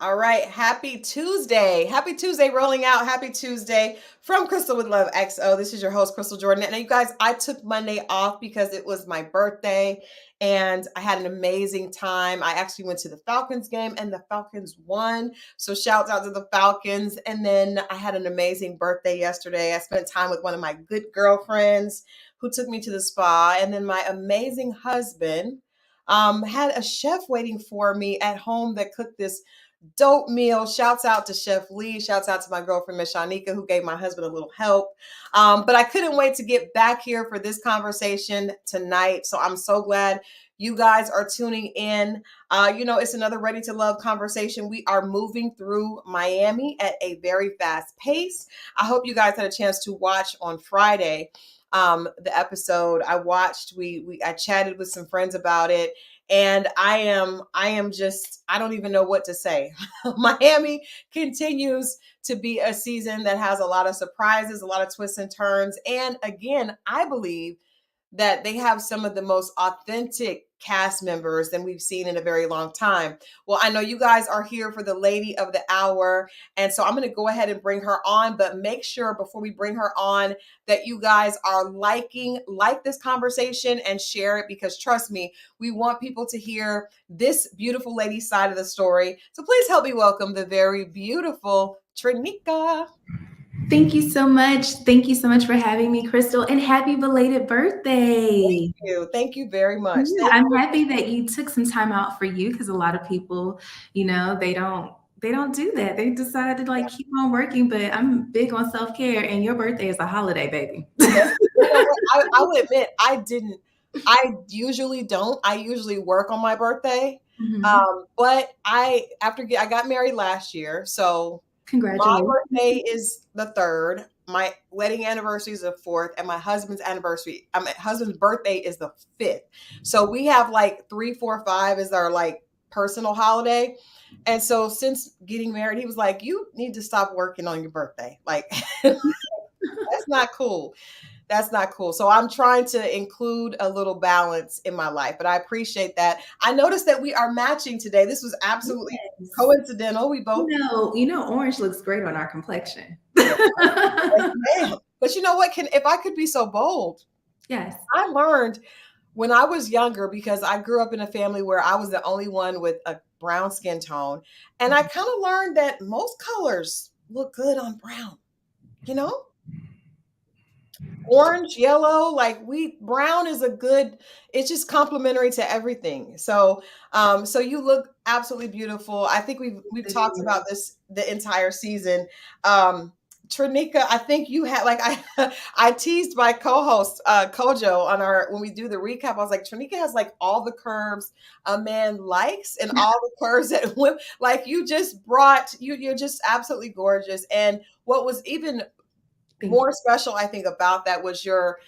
All right. Happy Tuesday. Happy Tuesday rolling out. Happy Tuesday from Crystal with Love XO. This is your host, Crystal Jordan. And you guys, I took Monday off because it was my birthday and I had an amazing time. I actually went to the Falcons game and the Falcons won. So shouts out to the Falcons. And then I had an amazing birthday yesterday. I spent time with one of my good girlfriends who took me to the spa. And then my amazing husband had a chef waiting for me at home that cooked this dope meal. Shouts out to Chef Lee. Shouts out to my girlfriend, Miss Tranika, who gave my husband a little help. But I couldn't wait to get back here for this conversation tonight. So I'm so glad you guys are tuning in. It's another Ready to Love conversation. We are moving through Miami at a very fast pace. I hope you guys had a chance to watch on Friday the episode I watched. I chatted with some friends about it, and I am just, I don't even know what to say. Miami continues to be a season that has a lot of surprises, a lot of twists and turns. And again, I believe that they have some of the most authentic cast members than we've seen in a very long time. Well, I know you guys are here for the lady of the hour, and so I'm going to go ahead and bring her on, but make sure before we bring her on that you guys are like this conversation and share it, because trust me, we want people to hear this beautiful lady's side of the story. So please help me welcome the very beautiful Trinika. Thank you so much. Thank you so much for having me, Crystal, and happy belated birthday. Thank you. Thank you very much. Yeah, I'm happy that you took some time out for you because a lot of people, they don't do that. They decide to like keep on working, but I'm big on self-care and your birthday is a holiday, baby. You know what? I will admit, I didn't. I usually don't. I usually work on my birthday. Mhm. But I got married last year, so my Congratulations. birthday is the 3rd. My wedding anniversary is the 4th, and my husband's birthday is the 5th. So we have like 3, 4, 5 is our like personal holiday. And so since getting married, he was like, "You need to stop working on your birthday. Like that's not cool." That's not cool. So I'm trying to include a little balance in my life, but I appreciate that. I noticed that we are matching today. This was absolutely Yes. coincidental. We both, Orange looks great on our complexion. yes, yes, ma'am. But you know what? If I could be so bold, Yes. I learned when I was younger, because I grew up in a family where I was the only one with a brown skin tone, and I kind of learned that most colors look good on brown. You know, orange, yellow, brown is a good, it's just complementary to everything. So you look absolutely beautiful. I think we've talked about this the entire season. Tranika, I think you had like I teased my co-host Kojo on our when we do the recap. I was like, Tranika has like all the curves a man likes and all the curves that like you're just absolutely gorgeous. And what was even Thank you. more special, I think, about that was your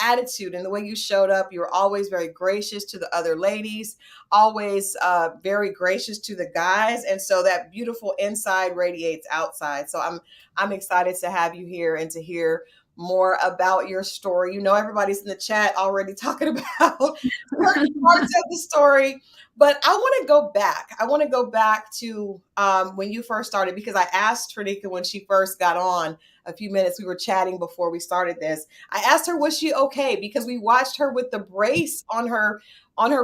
attitude and the way you showed up. You were always very gracious to the other ladies, always very gracious to the guys, and so that beautiful inside radiates outside. So I'm excited to have you here and to hear more about your story. You know, everybody's in the chat already talking about certain parts of the story. But I want to go back. I want to go back to when you first started, because I asked Tranika when she first got on a few minutes. We were chatting before we started this. I asked her, was she okay? Because we watched her with the brace on her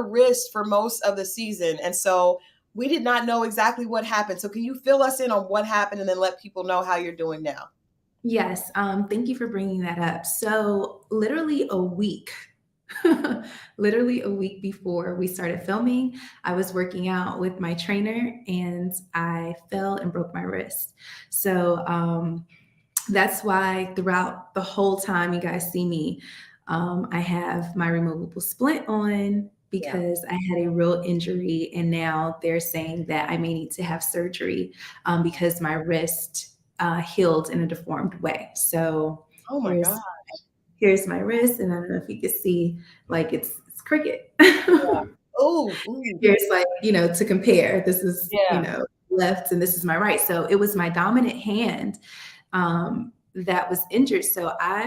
wrist for most of the season. And so we did not know exactly what happened. So can you fill us in on what happened and then let people know how you're doing now? Yes, thank you for bringing that up. So, literally a week before we started filming, I was working out with my trainer and I fell and broke my wrist. So, that's why throughout the whole time you guys see me, I have my removable splint on Yeah. because I had a real injury, and now they're saying that I may need to have surgery because my wrist healed in a deformed way. So Oh my God. here's here's my wrist, and I don't know if you can see, like it's crooked. Oh, ooh, Here's like, to compare. This is, yeah. left and this is my right. So it was my dominant hand that was injured. So I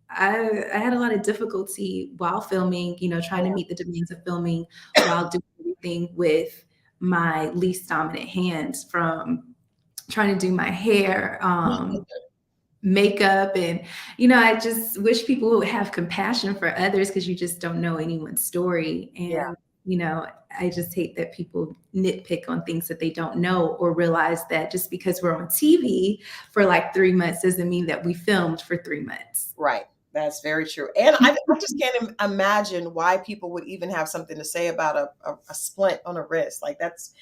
had a lot of difficulty while filming, trying to meet the demands of filming while doing everything with my least dominant hand, from trying to do my hair, makeup. And, I just wish people would have compassion for others, because you just don't know anyone's story. Yeah, And, I just hate that people nitpick on things that they don't know, or realize that just because we're on TV for like 3 months doesn't mean that we filmed for 3 months. right. That's very true. And I just can't imagine why people would even have something to say about a splint on a wrist. Like that's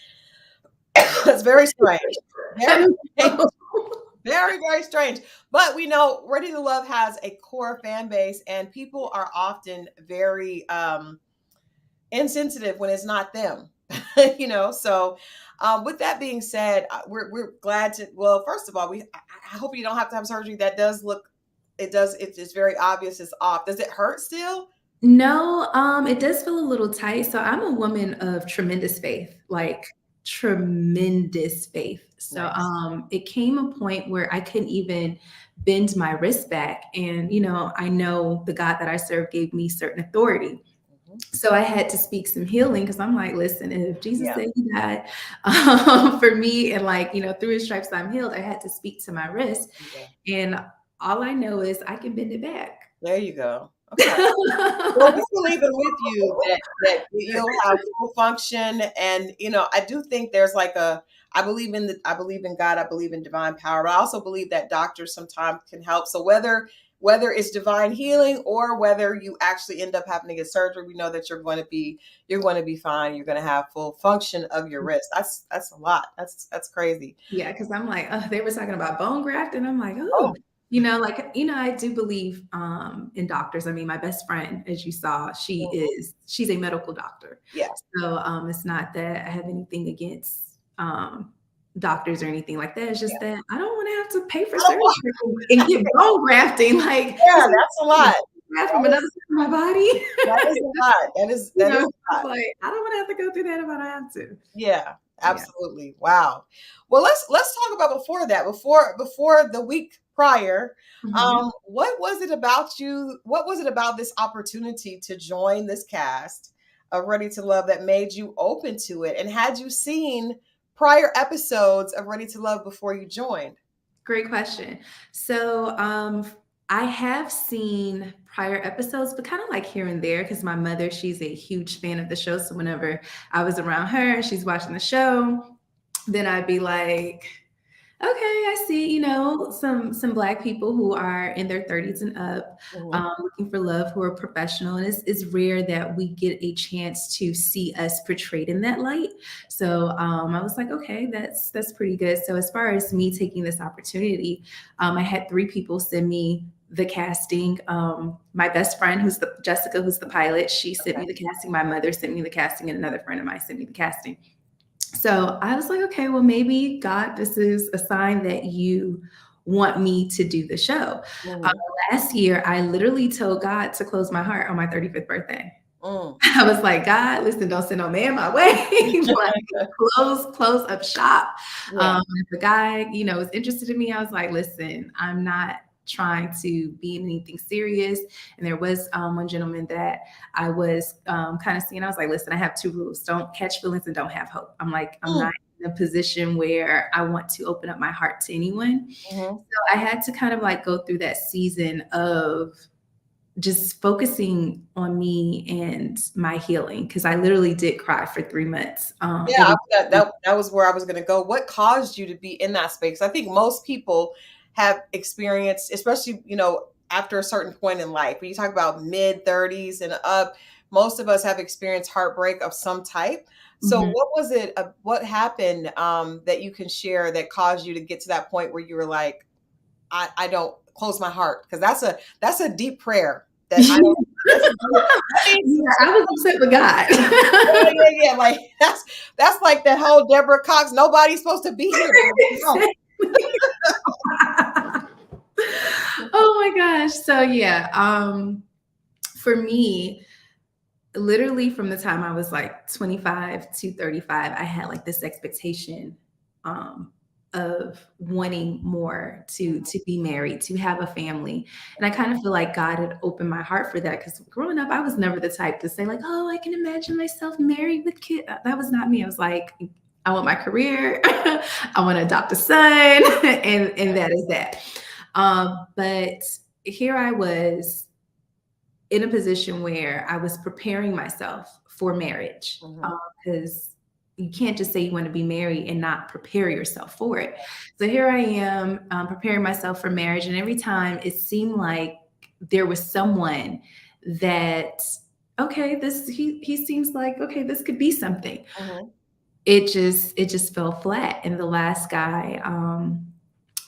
very strange. Very strange. Very, very strange. But we know Ready to Love has a core fan base, and people are often very insensitive when it's not them. So with that being said, we're glad to, well, first of all, I hope you don't have to have surgery. That does look, it's very obvious it's off. Does it hurt still? No, it does feel a little tight. So I'm a woman of tremendous faith, like tremendous faith. So Nice. it came a point where I couldn't even bend my wrist back. And, I know the God that I serve gave me certain authority. Mhm. So I had to speak some healing, because I'm like, listen, if Jesus Yeah. said he died for me, and like, through his stripes I'm healed, I had to speak to my wrist. Yeah. And all I know is I can bend it back. There you go. Okay. Well, we're believing with you that you'll have full function, and I do think there's like I believe in God, I believe in divine power, but I also believe that doctors sometimes can help. So whether it's divine healing or whether you actually end up having to get surgery, we know that you're going to be fine. You're going to have full function of your wrist. That's a lot. That's crazy. Yeah, because I'm like, oh, they were talking about bone graft, and I'm like, Oh, oh, I do believe in doctors. I mean, my best friend, as you saw, she's a medical doctor. yeah. So it's not that I have anything against doctors or anything like that. It's just that I don't want to have to pay for I don't surgery want- and get bone grafting. Like, Yeah, that's a lot. graft from another side of my body. That is a lot. That is a lot. Like, I don't want to have to go through that if I don't have to. Yeah, Yeah. absolutely. Wow. Well, let's talk about before that. Before the week prior, Mhm. what was it about you? What was it about this opportunity to join this cast of Ready to Love that made you open to it? And had you seen prior episodes of Ready to Love before you joined? Great question. So, I have seen prior episodes, but kind of like here and there, because my mother, she's a huge fan of the show. So whenever I was around her, she's watching the show, then I'd be like, okay, I see, some Black people who are in their 30s and up, Mhm. looking for love, who are professional. And it's rare that we get a chance to see us portrayed in that light. So I was like, okay, that's pretty good. So as far as me taking this opportunity, I had 3 people send me the casting. My best friend, who's Jessica, who's the pilot, she sent me the casting. My mother sent me the casting, and another friend of mine sent me the casting. So I was like, okay, well, maybe God, this is a sign that you want me to do the show. Mhm. Last year, I literally told God to close my heart on my 35th birthday. Mm. I was like, God, listen, don't send no man my way. Like, close up shop. Yeah. If the guy, was interested in me, I was like, listen, I'm not trying to be in anything serious. And there was one gentleman that I was kind of seeing. I was like, listen, I have 2 rules: don't catch feelings and don't have hope. I'm like, I'm Mm. not in a position where I want to open up my heart to anyone. Mhm. So I had to kind of like go through that season of just focusing on me and my healing, because I literally did cry for 3 months. Yeah, that was where I was going to go. What caused you to be in that space? I think most people have experienced, especially, after a certain point in life. When you talk about mid 30s and up, most of us have experienced heartbreak of some type. So Mhm. what was it, what happened that you can share that caused you to get to that point where you were like, I don't close my heart? Because that's a deep prayer that I don't, that's a deep, that needs Yeah, I was upset with God. yeah. Like that's like that whole Deborah Cox. Nobody's supposed to be here. No. Oh my gosh. So yeah, for me, literally from the time I was like 25 to 35, I had like this expectation. Um, of wanting more, to be married, to have a family. And I kind of feel like God had opened my heart for that, because growing up, I was never the type to say like, oh, I can imagine myself married with kids. That was not me. I was like, I want my career. I want to adopt a son, and that is that. But here I was in a position where I was preparing myself for marriage, because you can't just say you want to be married and not prepare yourself for it. So here I am, preparing myself for marriage, and every time it seemed like there was someone that, okay, this he seems like, okay, this could be something. Mhm. It just fell flat. And the last guy,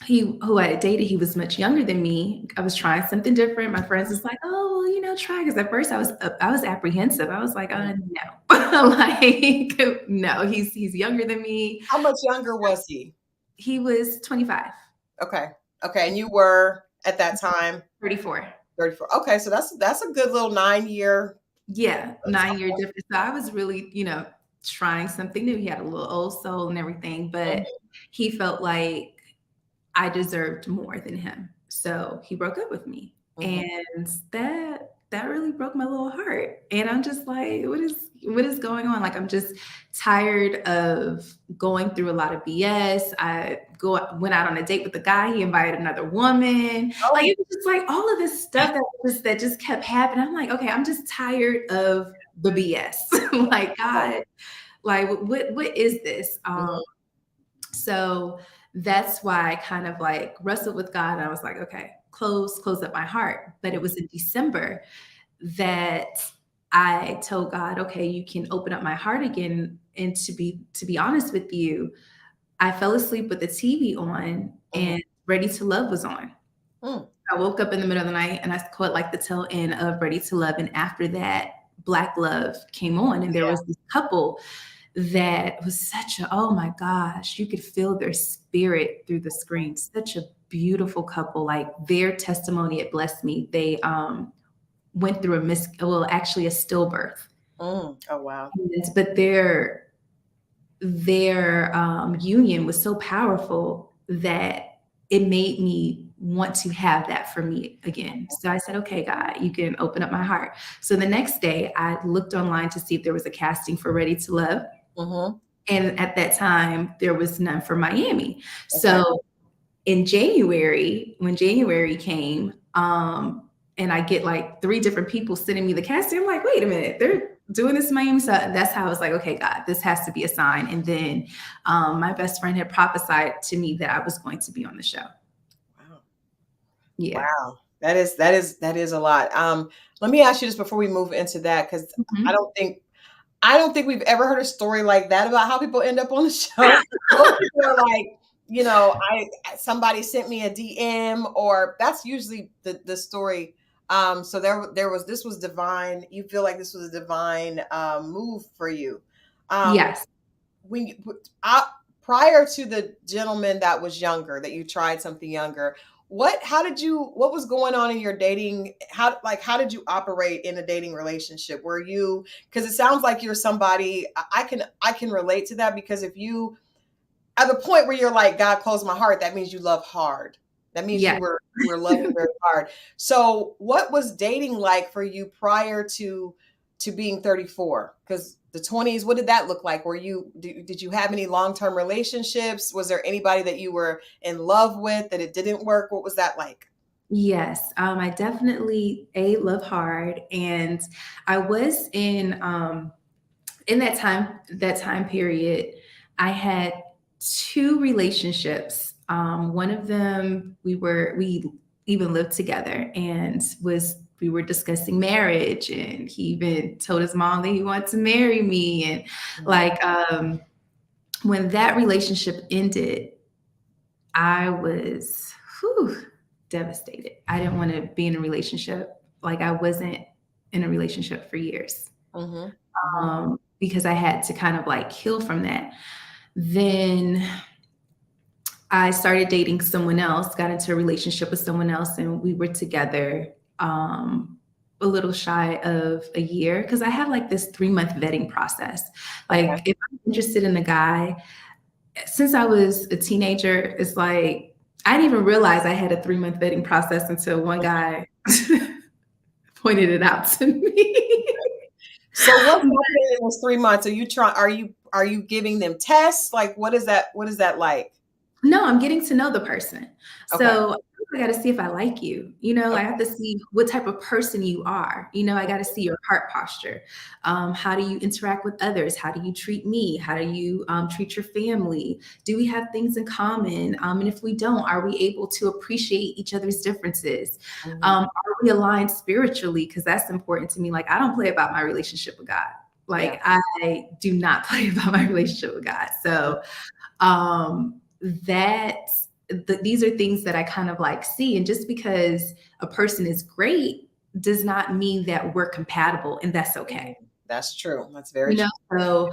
who I dated, he was much younger than me. I was trying something different. My friends was like, "Oh, well, try." Because at first I was apprehensive. I was like, Mhm. no, like no. He's younger than me. How much younger was he? He was 25, Okay. Okay. And you were at that time 34. 34. Okay. So that's a good little 9 year. Yeah, 9-year difference. So I was really, trying something new. He had a little old soul and everything, but he felt like I deserved more than him. So he broke up with me. Mhm. And that really broke my little heart. And I'm just like, what is going on? Like, I'm just tired of going through a lot of BS. Went out on a date with a guy, he invited another woman. Like, Oh. it was just like all of this stuff that just kept happening. I'm like, okay, I'm just tired of the BS. Like, God, like what is this? Mhm. So that's why I kind of like wrestled with God. And I was like, okay, close up my heart. But it was in December that I told God, okay, you can open up my heart again. And to be honest with you, I fell asleep with the TV on Mhm. and Ready to Love was on. Mm. I woke up in the middle of the night and I caught like the tail end of Ready to Love. And after that, Black Love came on, and there Yeah. was this couple that was oh my gosh, you could feel their spirit through the screen. Such a beautiful couple. Like, their testimony, it blessed me. They went through actually a stillbirth. Mm. Oh wow. But their union was so powerful that it made me want to have that for me again. So I said, okay, God, you can open up my heart. So the next day, I looked online to see if there was a casting for Ready to Love. Mhm. And at that time, there was none for Miami. Okay. So in January, when January came, and I get like 3 different people sending me the casting, I'm like, wait a minute, they're doing this in Miami. So that's how I was like, okay, God, this has to be a sign. And then my best friend had prophesied to me that I was going to be on the show. Wow. Yeah. Wow. That is a lot. Let me ask you this before we move into that, because I Mhm. don't think I don't think we've ever heard a story like that about how people end up on the show. Most people are like, I somebody sent me a DM, or that's usually the story. So there was this was divine. You feel like this was a divine move for you. Um, Yes. when you, uh, Prior to the gentleman that was younger, that you tried something younger, what was going on in your dating, how did you operate in a dating relationship? Were you, because it sounds like you're somebody, I can relate to that, because if you at the point where you're like, God closed my heart, that means you love hard. That means Yes. you were loving very hard. So what was dating like for you prior to being 34? Because the 20s, what did that look like? Did you have any long-term relationships? Was there anybody that you were in love with that it didn't work? What was that like? Yes, I definitely love hard, and I was in that time period. I had 2 relationships. One of them, we even lived together, and we were discussing marriage, and he even told his mom that he wanted to marry me. And Mhm. like, when that relationship ended, I was, devastated. I didn't want to be in a relationship. Like, I wasn't in a relationship for years, Mhm. Mhm. because I had to kind of like heal from that. Then I started dating someone else, got into a relationship with someone else, and we were together a little shy of a year, because I have like this 3-month vetting process. Okay. Like, if I'm interested in a guy, since I was a teenager, it's like I didn't even realize I had a 3-month vetting process until one guy pointed it out to me. So what's happening in those 3 months? Are you giving them tests? Like what is that like? No, I'm getting to know the person. Okay. So I got to see if I like you. I have to see what type of person you are. I got to see your heart posture. How do you interact with others? How do you treat me? How do you treat your family? Do we have things in common? And if we don't, are we able to appreciate each other's differences? Mhm. Are we aligned spiritually? Because that's important to me. Like, I don't play about my relationship with God. Yeah. Like, I do not play about my relationship with God. So, that these are things that I kind of like see. And just because a person is great does not mean that we're compatible, and that's okay. That's true. That's very true. So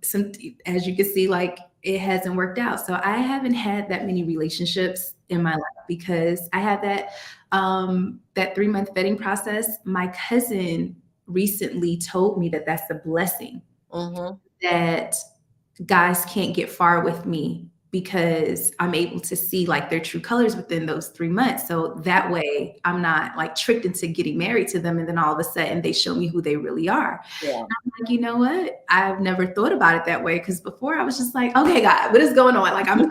some, as you can see, like, it hasn't worked out. So I haven't had that many relationships in my life because I had that 3-month vetting process. My cousin recently told me that that's a blessing, Mm-hmm. that guys can't get far with me because I'm able to see like their true colors within those 3 months. So that way I'm not like tricked into getting married to them. And then all of a sudden they show me who they really are. Yeah. I'm like, you know what? I've never thought about it that way. Cause before I was just like, okay, God, what is going on? Like, I'm tired.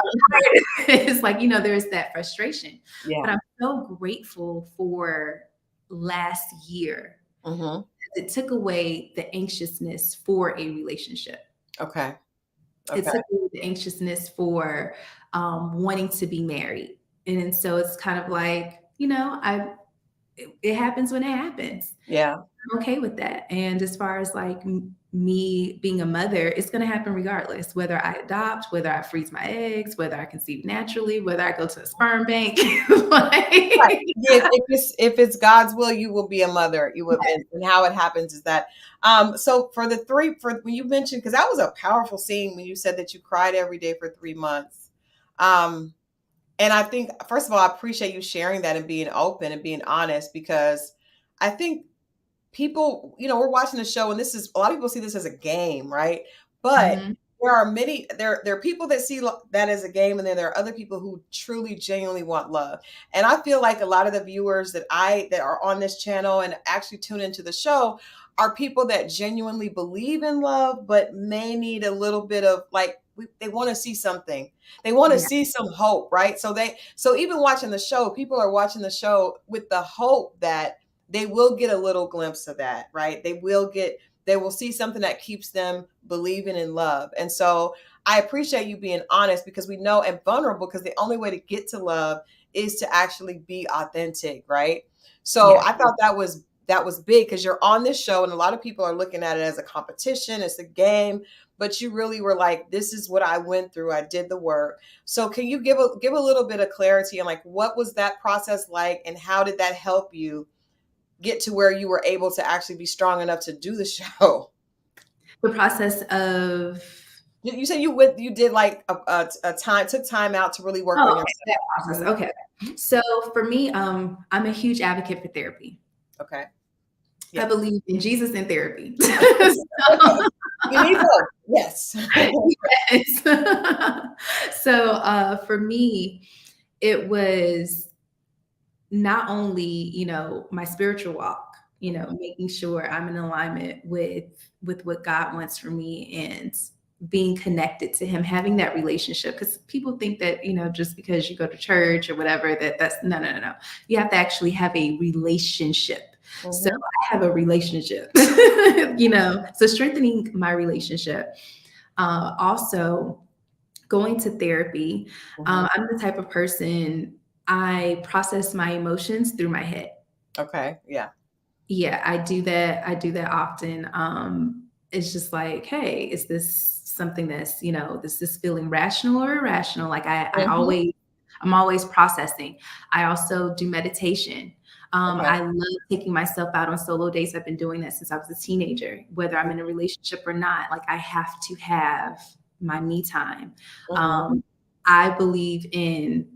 It's like, there's that frustration, Yeah. but I'm so grateful for last year. Mm-hmm. It took away the anxiousness for a relationship. Okay. It Okay. took away the anxiousness for wanting to be married. And so it's kind of like, it happens when it happens. Yeah. I'm okay with that. And as far as like me being a mother, it's going to happen regardless, whether I adopt, whether I freeze my eggs, whether I conceive naturally, whether I go to a sperm bank. Right. Like, Yeah, if it's God's will, you will be a mother. You will, and how it happens is that. So for when you mentioned, because that was a powerful scene when you said that you cried every day for 3 months. Um, and I think first of all, I appreciate you sharing that and being open and being honest because I think people, we're watching the show and this is a lot of people see this as a game, right? But mhm. there are people that see that as a game, and then there are other people who truly genuinely want love. And I feel like a lot of the viewers that are on this channel and actually tune into the show are people that genuinely believe in love, but may need a little bit of like they want to see something. They want to Yeah. see some hope, right? So even watching the show, people are watching the show with the hope that they will get a little glimpse of that, right? They will see something that keeps them believing in love. And so I appreciate you being honest because we know and vulnerable because the only way to get to love is to actually be authentic, right? So Yeah. I thought that was big because you're on this show and a lot of people are looking at it as a competition, it's a game, but you really were like, this is what I went through. I did the work. So can you give a little bit of clarity on like what was that process like and how did that help you get to where you were able to actually be strong enough to do the show? The process of, You said you did like a time took time out to really work oh, on okay, that process. yourself. Okay. So for me, I'm a huge advocate for therapy. Okay. I Yeah. believe in Jesus and therapy. You need both. Yes. Yes. So for me, it was not only, my spiritual walk, making sure I'm in alignment with what God wants for me and being connected to him, having that relationship. Because people think that, just because you go to church or whatever, that's no, no, no, no. You have to actually have a relationship. So Mhm. I have a relationship, so strengthening my relationship. Also, going to therapy. Mhm. I'm the type of person, I process my emotions through my head. Okay. Yeah. Yeah, I do that. I do that often. It's just like, hey, is this something that's, is this feeling rational or irrational? Like Mhm. I'm always processing. I also do meditation. Okay. I love taking myself out on solo dates. I've been doing that since I was a teenager, whether I'm in a relationship or not. Like, I have to have my me time. Mhm. Um, I believe in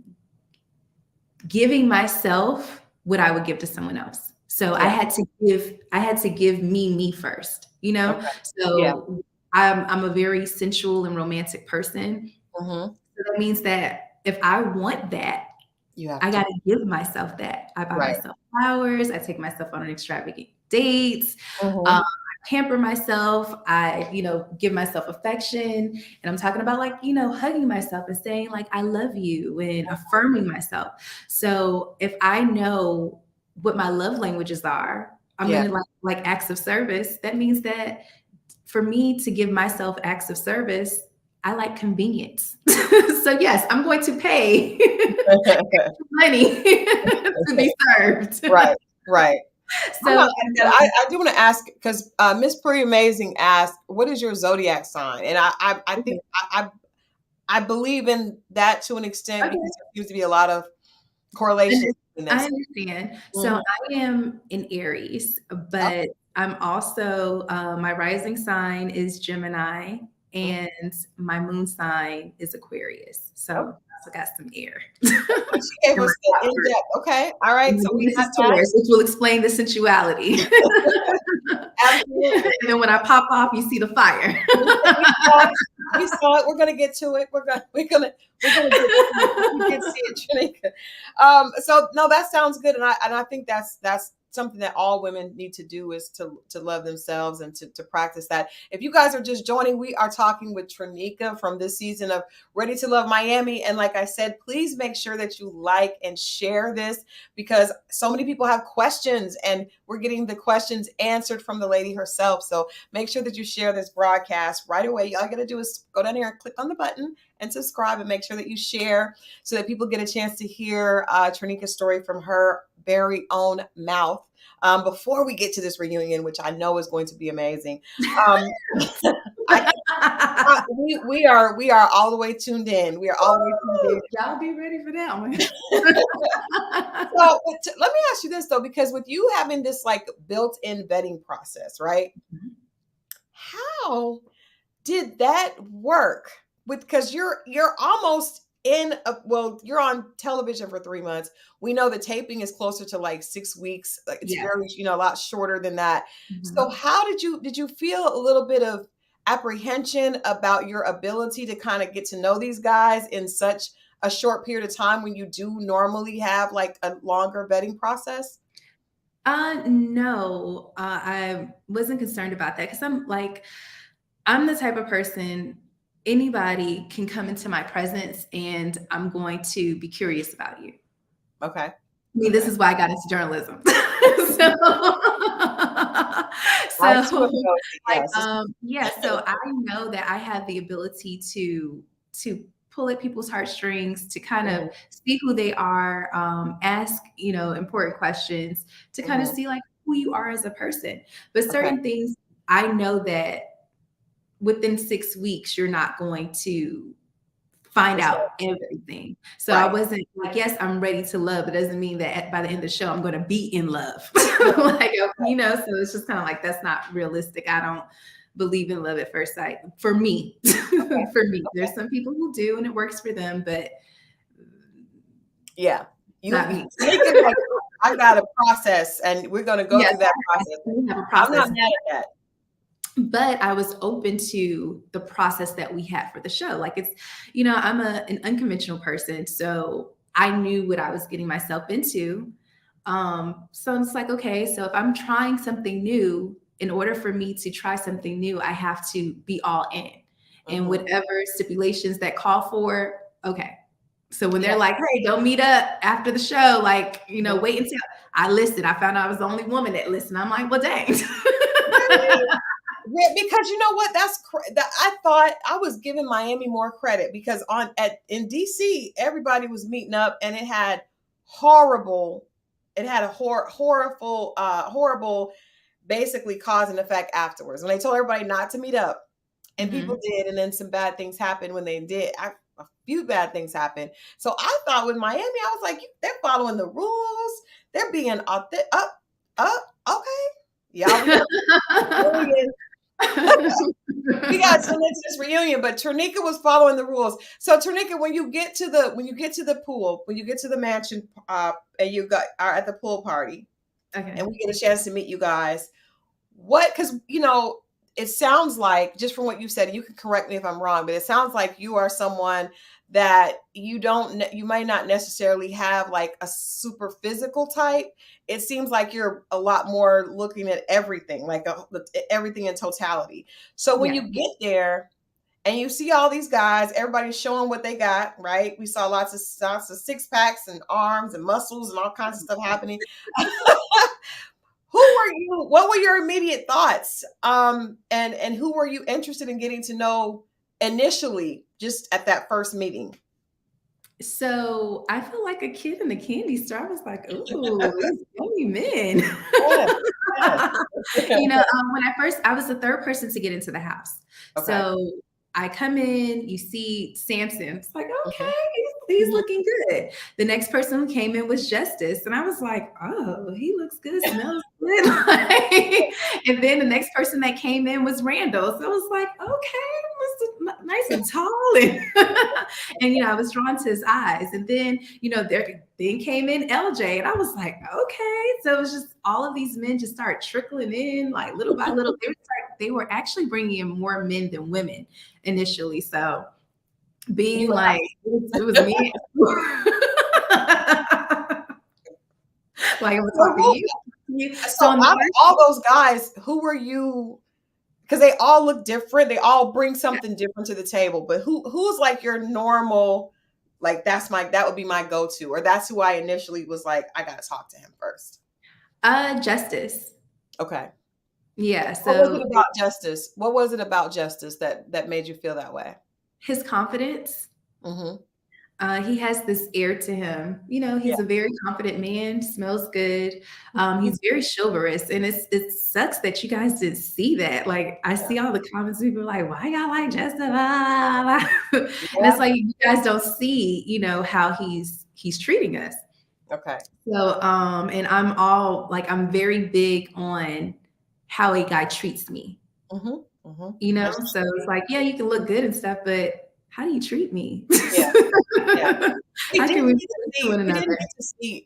giving myself what I would give to someone else. So Yeah. I had to give me first, Okay. Yeah. So I'm a very sensual and romantic person. Mm-hmm. So that means that if I want that, You have I to. gotta give myself that. I buy Right. myself flowers, I take myself on an extravagant dates, Mm-hmm. I pamper myself, I, give myself affection. And I'm talking about like, hugging myself and saying like, I love you and affirming myself. So if I know what my love languages are, I'm Yeah. gonna like acts of service. That means that for me to give myself acts of service, I like convenience. So yes, I'm going to pay money to be served. Right. Right. I'm So not mad at that. I do want to ask because Miss Pretty Amazing asked, "What is your zodiac sign?" And I think okay, I believe in that to an extent okay. because there seems to be a lot of correlation in I this. understand. So Mhm. I am in Aries, Okay. but I'm also my rising sign is Gemini Mhm. and my moon sign is Aquarius. So Okay. I also got some air. She gave In my us the in chart. depth. Okay. All right. So we This got is that. Taurus, which will explain the sensuality. Absolutely. And then when I pop off, you see the fire. We saw it. We saw it. We're gonna get to it. We're gonna get to it. We did see it, Tranika. So no, that sounds good, and I think that's something that all women need to do is to love themselves and to practice that. If you guys are just joining, we are talking with Tranika from this season of Ready to Love Miami, and like I said, please make sure that you like and share this because so many people have questions, and we're getting the questions answered from the lady herself. So make sure that you share this broadcast right away. All you got to do is go down here and click on the button and subscribe and make sure that you share so that people get a chance to hear Trinika's story from her very own mouth. Before we get to this reunion, which I know is going to be amazing, um, I, we are all the way tuned in. We are all the way tuned in. Woo! Y'all be ready for that one. So let me ask you this though, because with you having this like built-in vetting process, right? How did that work with because you're almost in a well you're on television for 3 months. We know the taping is closer to like 6 weeks. Like it's Yeah. very a lot shorter than that. So Mhm. how did you feel a little bit of apprehension about your ability to kind of get to know these guys in such a short period of time when you do normally have like a longer vetting process? No, I wasn't concerned about that because I'm the type of person, anybody can come into my presence and I'm going to be curious about you. Okay. I mean, this Okay. is why I got into journalism. So, I so too am nosy. Yes. yeah, so I know that I have the ability to pull at people's heartstrings, to kind of Mhm, see who they are, ask, important questions to kind of mhm. see like who you are as a person. But Okay. certain things I know that within 6 weeks, you're not going to find Resolve. out everything. So I Right. wasn't like, yes, I'm ready to love. It doesn't mean that by the end of the show, I'm going to be in love. Right. So it's just kind of like, that's not realistic. I don't believe in love at first sight for me. Okay. For me, Okay. there's some people who do and it works for them, but Yeah. You not me. Tanika's like, I got a process and we're gonna go Yes, through that I process. definitely have a I'm not process. mad at that. But I was open to the process that we had for the show. Like I'm an unconventional person, so I knew what I was getting myself into. So it's like, okay, so if I'm trying something new, in order for me to try something new, I have to be all in. And Mhm. whatever stipulations that call for, okay. So when Yeah. they're like, hey, don't meet up after the show, like, Mhm. wait until I listened. I found out I was the only woman that listened. I'm like, well, dang. Really? Yeah, because you know what? That I thought I was giving Miami more credit because in DC everybody was meeting up and it had a horrible basically cause and effect afterwards when they told everybody not to meet up. And people Mhm. did, and then some bad things happened when they did. A few bad things happened. So I thought with Miami, I was like, they're following the rules. They're being up. Okay, yeah, we got reunion. We got to into this reunion, but Tranika was following the rules. So Tranika, when you get to the pool, when you get to the mansion, and you are at the pool party, Okay. and we get a chance to meet you guys, what? Because it sounds like, just from what you said, you can correct me if I'm wrong, but it sounds like you are someone that you might not necessarily have like a super physical type. It seems like you're a lot more looking at everything, like everything in totality. So when Yeah. you get there and you see all these guys, everybody's showing what they got, right? We saw lots of six packs and arms and muscles and all kinds of stuff happening. Who were you? What were your immediate thoughts? And who were you interested in getting to know initially, just at that first meeting? So I feel like a kid in the candy store. I was like, "Ooh, these yummy men." Yes, yes. When I was the third person to get into the house. Okay. So I come in, you see Samson. It's like, Mhm, okay, he's mhm. looking good. The next person who came in was Justice. And I was like, oh, he looks good, smells good. And then the next person that came in was Randall. So I was like, okay, nice and tall. And I was drawn to his eyes. And then, then came in LJ. And I was like, okay. So it was just all of these men just started trickling in like little by little. They were actually bringing in more men than women initially. So being You like, it was me. Like I'm so talking to who you. so So on the out of first, all those guys, who were you? Because they all look different. They all bring something different to the table. But who's like your normal, like that would be my go-to, or that's who I initially was like, I gotta talk to him first. Justice. Okay. Yeah. What was it So about Justice? What was it about Justice that made you feel that way? his confidence. Hmm. He has this air to him. Yeah. He's a very confident man, smells good. Mhm. He's very chivalrous. And it sucks that you guys didn't see that. Like, I Yeah. see all the comments, people are like, why y'all like Justin? La, la, la." And it's Yeah. like, you guys don't see, how he's treating us. Okay. So, and I'm very big on how a guy treats me, Hmm. Hmm. That's So it's like, yeah, you can look good and stuff, but how do you treat me? yeah. Yeah. How can we relate to one another?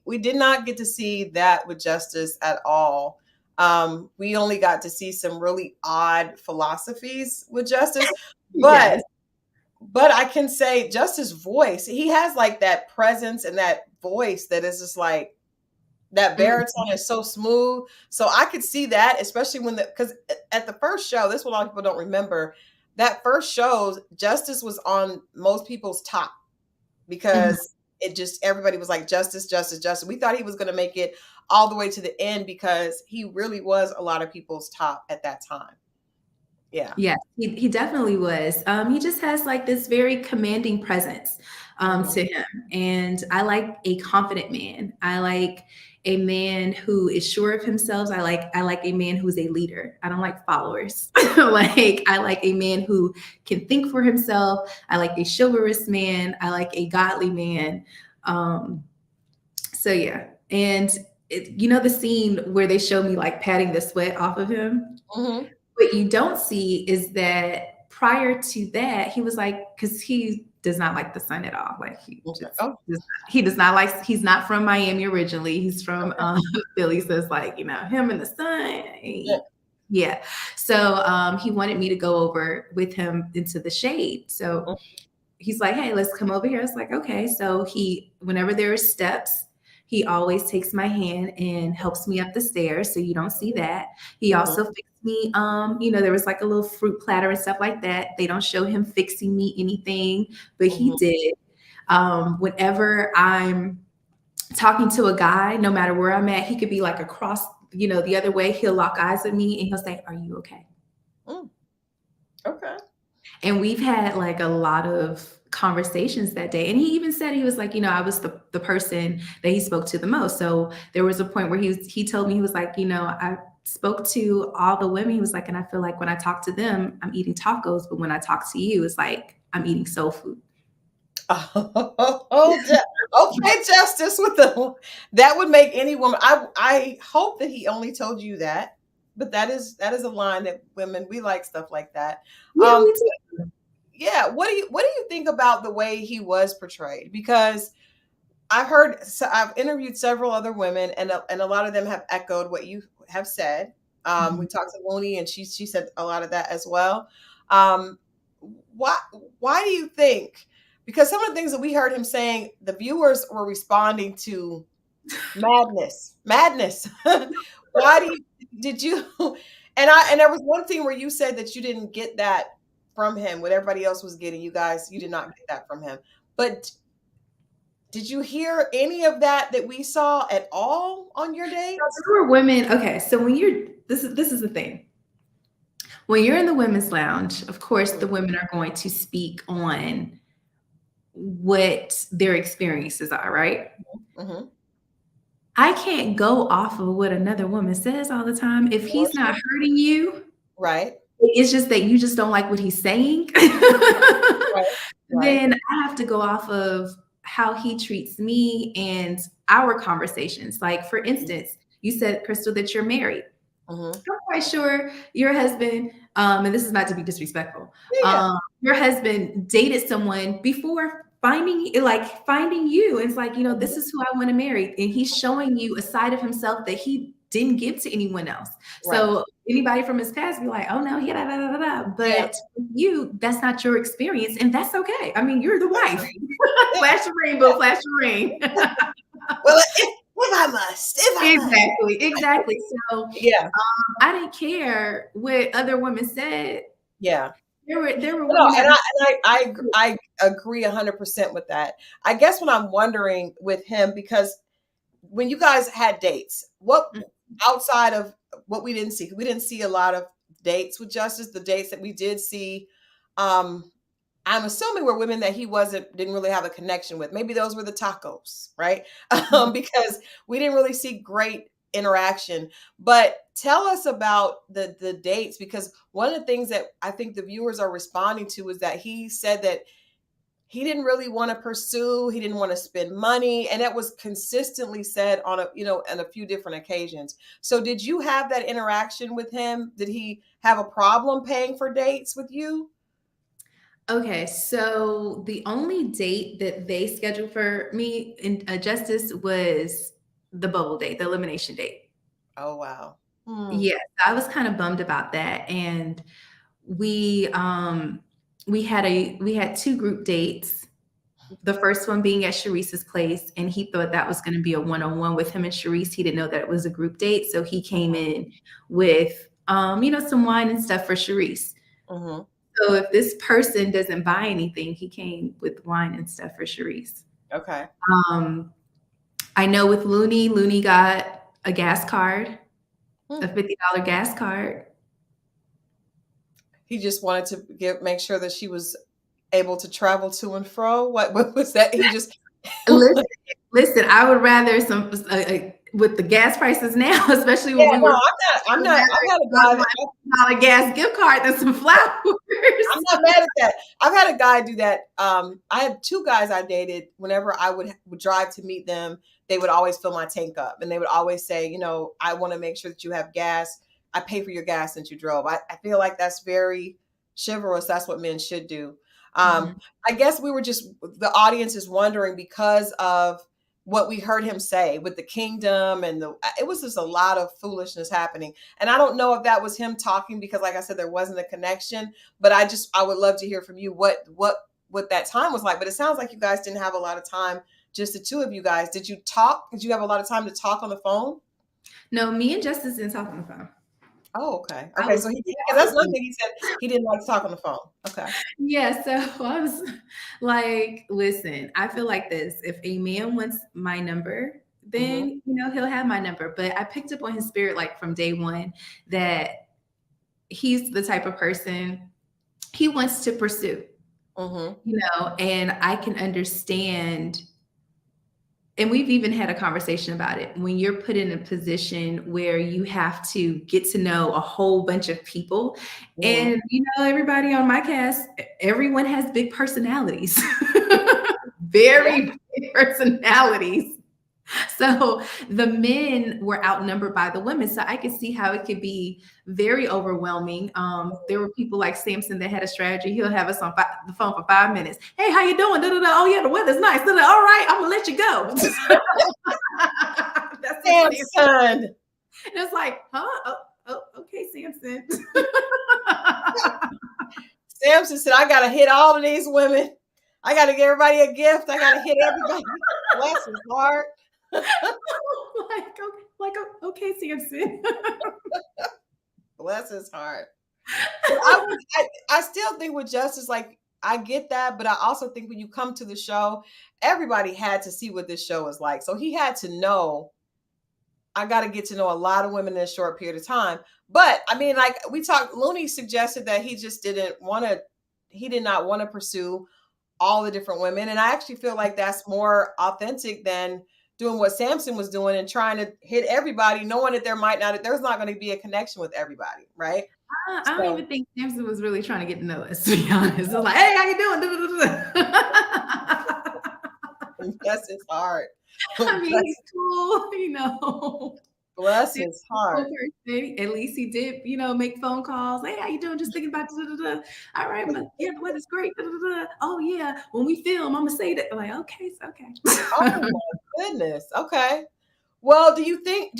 We did not get to see that with Justice at all. We only got to see some really odd philosophies with Justice, but Yes. I can say Justice's voice, he has like that presence and that voice that is just like that Mm, baritone is so smooth. So I could see that, especially because at the first show, this is what a lot of people don't remember. That first show, Justice was on most people's top mhm. because it just everybody was like Justice, Justice, Justice. We thought he was going to make it all the way to the end because he really was a lot of people's top at that time. Yeah. Yes, he definitely was. He just has like this very commanding presence Hmm. to him. And I like a confident man. I like a man who is sure of himself. I like a man who's a leader. I don't like followers. Like I like a man who can think for himself. I like a chivalrous man. I like a godly man. Um, so yeah. And the scene where they show me like patting the sweat off of him. Hmm. What you don't see is that prior to that, he was like, because he does not like the sun at all. Like Okay. Oh, he does not like, he's not from Miami originally. He's from okay. Philly. So it's like, him and the sun. Yeah. Yeah. So he wanted me to go over with him into the shade. So he's like, hey, let's come over here. I was like, okay. So whenever there are steps, he always takes my hand and helps me up the stairs. So you don't see that. He Hmm. also fixed me, there was like a little fruit platter and stuff like that. They don't show him fixing me anything, but he Hmm. did. Whenever I'm talking to a guy, no matter where I'm at, he could be like across, the other way. He'll lock eyes with me and he'll say, are you okay? Mm. Okay. And we've had like a lot of conversations that day. And he even said, he was like, I was the person that he spoke to the most. So there was a point where he told me, he was like, I spoke to all the women. He was like, and I feel like when I talk to them, I'm eating tacos. But when I talk to you, it's like I'm eating soul food. Oh, okay, Justice with the that would make any woman. I hope that he only told you that, but that is a line that women we like stuff like that. Yeah, Um, we do. yeah. What do you think about the way he was portrayed? Because I've interviewed several other women, and a lot of them have echoed what you have said. We talked to Looney, and she said a lot of that as well. Um, why why do you think? Because some of the things that we heard him saying, the viewers were responding to madness, madness. Why do you did you? And there was one thing where you said that you didn't get that from him. What everybody else was getting, you did not get that from him. But did you hear any of that we saw at all on your dates? There were women. Okay, so when you're this is the thing. When you're in the women's lounge, of course, the women are going to speak on what their experiences are, right? Mm-hmm. I can't go off of what another woman says all the time. If he's not hurting you, Right. it's just that you just don't like what he's saying. Right. Right. Then I have to go off of how he treats me and our conversations. Like, for instance, you said, Christal, that you're married. Mm-hmm. I'm quite sure your husband, and this is not to be disrespectful, Yeah. your husband dated someone before finding you. It's like, this is who I want to marry. And he's showing you a side of himself that he didn't give to anyone else. Right. So anybody from his past be like, oh no, yeah, da, da, da, da. But you, that's not your experience. And that's okay. I mean, you're the wife. Flash your rainbow, flash your ring. Well, if I must. Exactly. So yeah. I didn't care what other women said. Yeah. There were women No, that I agree 100% with that. I guess what I'm wondering with him, because when you guys had dates, what outside of what we didn't see a lot of dates with Justice. The dates that we did see, I'm assuming were women that he didn't really have a connection with. Maybe those were the tacos, right? Because we didn't really see great interaction. But tell us about the dates, because one of the things that I think the viewers are responding to is that he said that he didn't really want to pursue, he didn't want to spend money, and that was consistently said on a few different occasions. So did you have that interaction with him? Did he have a problem paying for dates with you? Okay, so the only date that they scheduled for me in Justice was the bubble date, the elimination date. Oh, wow. Yes, I was kind of bummed about that. And we had two group dates. The first one being at Sharice's place, and he thought that was going to be a one-on-one with him and Sharice. He didn't know that it was a group date, so he came in with some wine and stuff for Sharice. Mm-hmm. So if this person doesn't buy anything, he came with wine and stuff for Sharice. Okay. I know with Looney got a gas card, a $50 gas card. He just wanted to make sure that she was able to travel to and fro. What was that? He just listen. I would rather with the gas prices now, especially when we were. I'm not. I've had a gas gift card than some flowers. I'm not mad at that. I've had a guy do that. I had two guys I dated. Whenever I would drive to meet them, they would always fill my tank up, and they would always say, I want to make sure that you have gas. I pay for your gas since you drove. I feel like that's very chivalrous. That's what men should do. I guess the audience is wondering, because of what we heard him say with the kingdom, and it was just a lot of foolishness happening. And I don't know if that was him talking, because like I said, there wasn't a connection, but I would love to hear from you what that time was like. But it sounds like you guys didn't have a lot of time, just the two of you guys. Did you talk? Did you have a lot of time to talk on the phone? No, me and Justice didn't talk on the phone. Oh, okay. Okay. So that's one thing he said. He didn't like to talk on the phone. Okay. Yeah. So I was like, listen, I feel like this. If a man wants my number, then, he'll have my number. But I picked up on his spirit, like from day one, that he's the type of person he wants to pursue, and I can understand. And we've even had a conversation about it. When you're put in a position where you have to get to know a whole bunch of people, and everybody on my cast, everyone has big personalities, very big personalities. So the men were outnumbered by the women. So I could see how it could be very overwhelming. There were people like Samson that had a strategy. He'll have us on the phone for 5 minutes. Hey, how you doing? Da-da-da. Oh yeah, the weather's nice. Da-da. All right, I'm gonna let you go. That's Samson. And it's like, huh? Oh, okay, Samson. Samson said, I gotta hit all of these women. I gotta give everybody a gift. I gotta hit everybody. Bless his heart. Okay, Samson. Bless his heart. But I still think with Justice, like I get that, but I also think when you come to the show, everybody had to see what this show is like. So he had to know I got to get to know a lot of women in a short period of time. But I mean, like we talked, Looney suggested that he just didn't want to, he did not want to pursue all the different women. And I actually feel like that's more authentic than doing what Samson was doing and trying to hit everybody, knowing that there's not going to be a connection with everybody. Right. I don't So even think Samson was really trying to get to know us, to be honest. It was like, hey, how you doing? bless his heart. I mean, he's cool, you know. Bless Samson's his a cool heart. person. At least he did, you know, make phone calls. Hey, how you doing? Just thinking about all right, but yeah, the weather's great. Oh yeah, when we film, I'm gonna say that. I'm like, okay, it's Oh okay. my goodness. Okay. Well, do you think,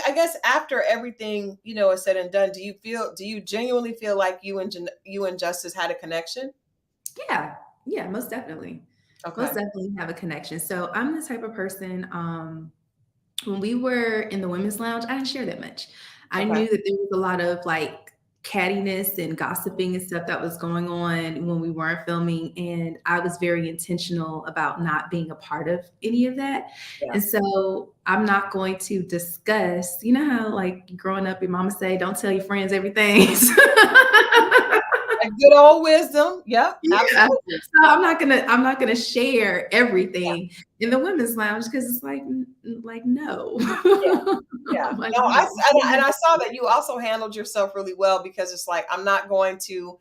I guess after everything, is said and done, do you genuinely feel like you and Justice had a connection? Yeah, yeah, most definitely. Most Okay. definitely have a connection. So I'm the type of person, when we were in the women's lounge, I didn't share that much. I Okay. knew that there was a lot of like cattiness and gossiping and stuff that was going on when we weren't filming. And I was very intentional about not being a part of any of that. Yeah. And so I'm not going to discuss, you know how like growing up, your mama say, don't tell your friends everything. A good old wisdom. Yep, Yeah. absolutely. So I'm not gonna share everything in the women's lounge because it's like no. Yeah. Yeah. Like No, no. and I saw that you also handled yourself really well because it's like I'm not going to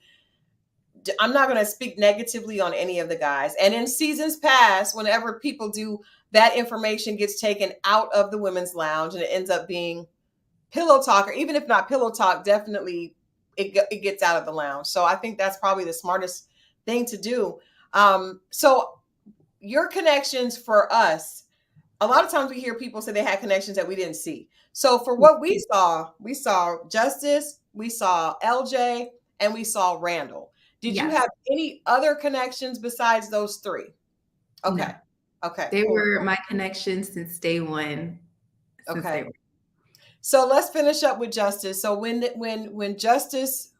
speak negatively on any of the guys. And in seasons past, whenever people do that, information gets taken out of the women's lounge and it ends up being pillow talk, or even if not pillow talk, definitely it gets out of the lounge. So I think that's probably the smartest thing to do. So your connections for us, a lot of times we hear people say they had connections that we didn't see. So for what we saw Justice, we saw LJ, and we saw Randall. Did you Yes. have any other connections besides those three? Okay. No. Okay, They cool. were my connections since day one. Since day Okay. one. So let's finish up with Justice. So when Justice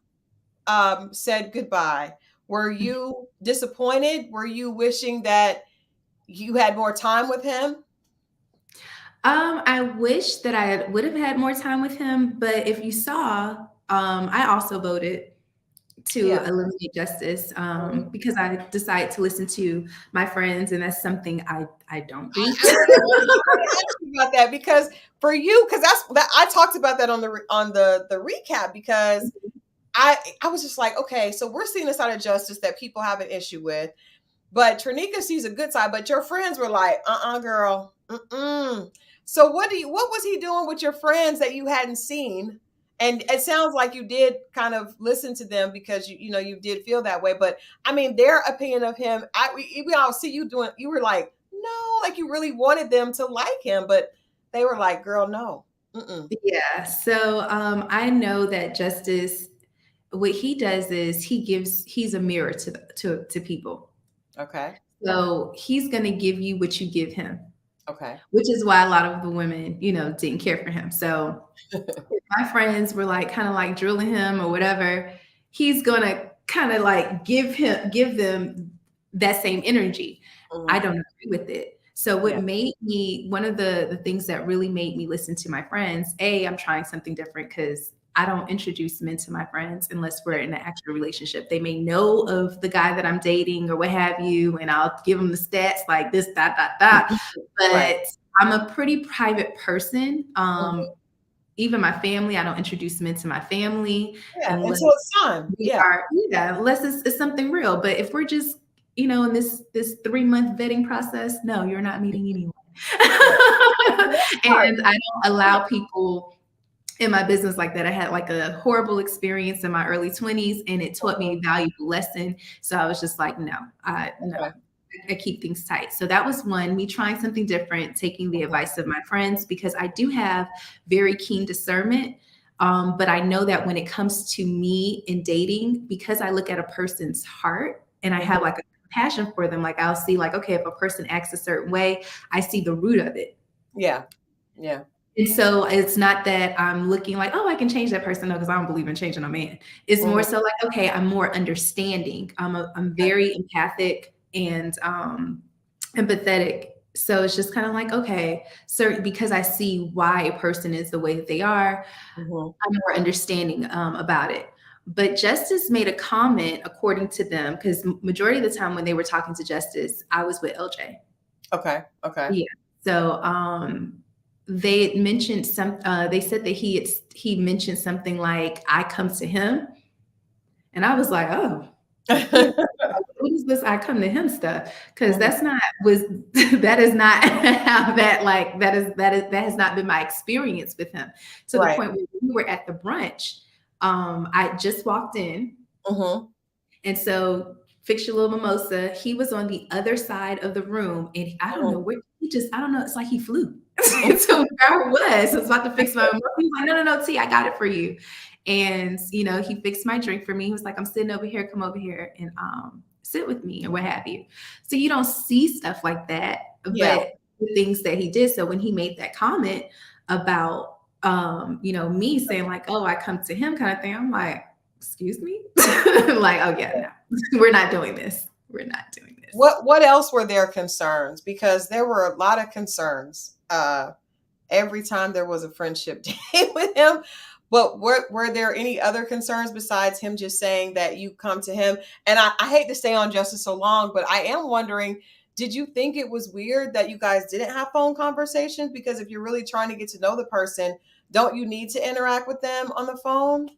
said goodbye, were you disappointed? Were you wishing that you had more time with him? I wish that I would have had more time with him, but if you saw, I also voted to Yeah. eliminate justice Mhm. because I decided to listen to my friends, and that's something I don't do. I wanted to ask you about that because for you, because I talked about that on the recap because I was just like, okay, so we're seeing a side of Justice that people have an issue with, but Tranika sees a good side, but your friends were like, girl, mm-mm. So what was he doing with your friends that you hadn't seen? And it sounds like you did kind of listen to them because you did feel that way. But I mean, their opinion of him, we all see you doing. You were like, no, like you really wanted them to like him, but they were like, girl, no, mm-mm. Yeah. So I know that justice, what he does is he's a mirror to people. Okay, So he's gonna give you what you give him, okay, which is why a lot of the women, didn't care for him. So if my friends were like kind of like drilling him or whatever, he's gonna kind of like give them that same energy. I Mhm. don't agree with it. So what Yeah, made me one of the things that really made me listen to my friends, I'm trying something different because I don't introduce men to my friends unless we're in an actual relationship. They may know of the guy that I'm dating or what have you, and I'll give them the stats like this, dot, dot, dot. right. But I'm a pretty private person. Mhm. Even my family, I don't introduce them into my family Yeah, unless until it's time. we Yeah, are, unless it's something real. But if we're just, in this 3-month vetting process, no, you're not meeting anyone. yeah. And that's smart. And I don't allow people in my business like that. I had like a horrible experience in my early 20s and it taught me Mhm. a valuable lesson. So I was just like, no, no. Okay. I keep things tight. So that was one, me trying something different, taking the advice of my friends because I do have very keen discernment. But I know that when it comes to me in dating, because I look at a person's heart and I have Mhm. like a compassion for them, like I'll see like, okay, if a person acts a certain way, I see the root of it. Yeah. Yeah. And so it's not that I'm looking like, oh, I can change that person. No, because I don't believe in changing a man. It's more Mhm. so like, okay, I'm more understanding. I'm very empathic and empathetic. So it's just kind of like, okay, so because I see why a person is the way that they are, Mhm. I'm more understanding about it. But Justice made a comment, according to them, because majority of the time when they were talking to Justice, I was with LJ. Okay. Okay. Yeah. So they mentioned some. They said that he mentioned something like, "I come to him," and I was like, "Oh, what, what is this? I come to him stuff?" Because Mhm. that's not was that is not how that like that has not been my experience with him. To the Right. point where we were at the brunch. I just walked in. Mhm. And so fix your little mimosa. He was on the other side of the room, and I don't know Mhm. where he just, I don't know. It's like he flew to where I was. I was about to fix my mimosa. He was like, no, no, no, T, I got it for you. And he fixed my drink for me. He was like, I'm sitting over here, come over here and sit with me or what have you. So you don't see stuff like that, Yeah. but the things that he did. So when he made that comment about me saying like, oh, I come to him kind of thing, I'm like, excuse me? Like, oh yeah, no, we're not doing this. We're not doing this. What else were their concerns? Because there were a lot of concerns every time there was a friendship day with him. But were there any other concerns besides him just saying that you come to him? And I hate to stay on Justice so long, but I am wondering, did you think it was weird that you guys didn't have phone conversations? Because if you're really trying to get to know the person, don't you need to interact with them on the phone?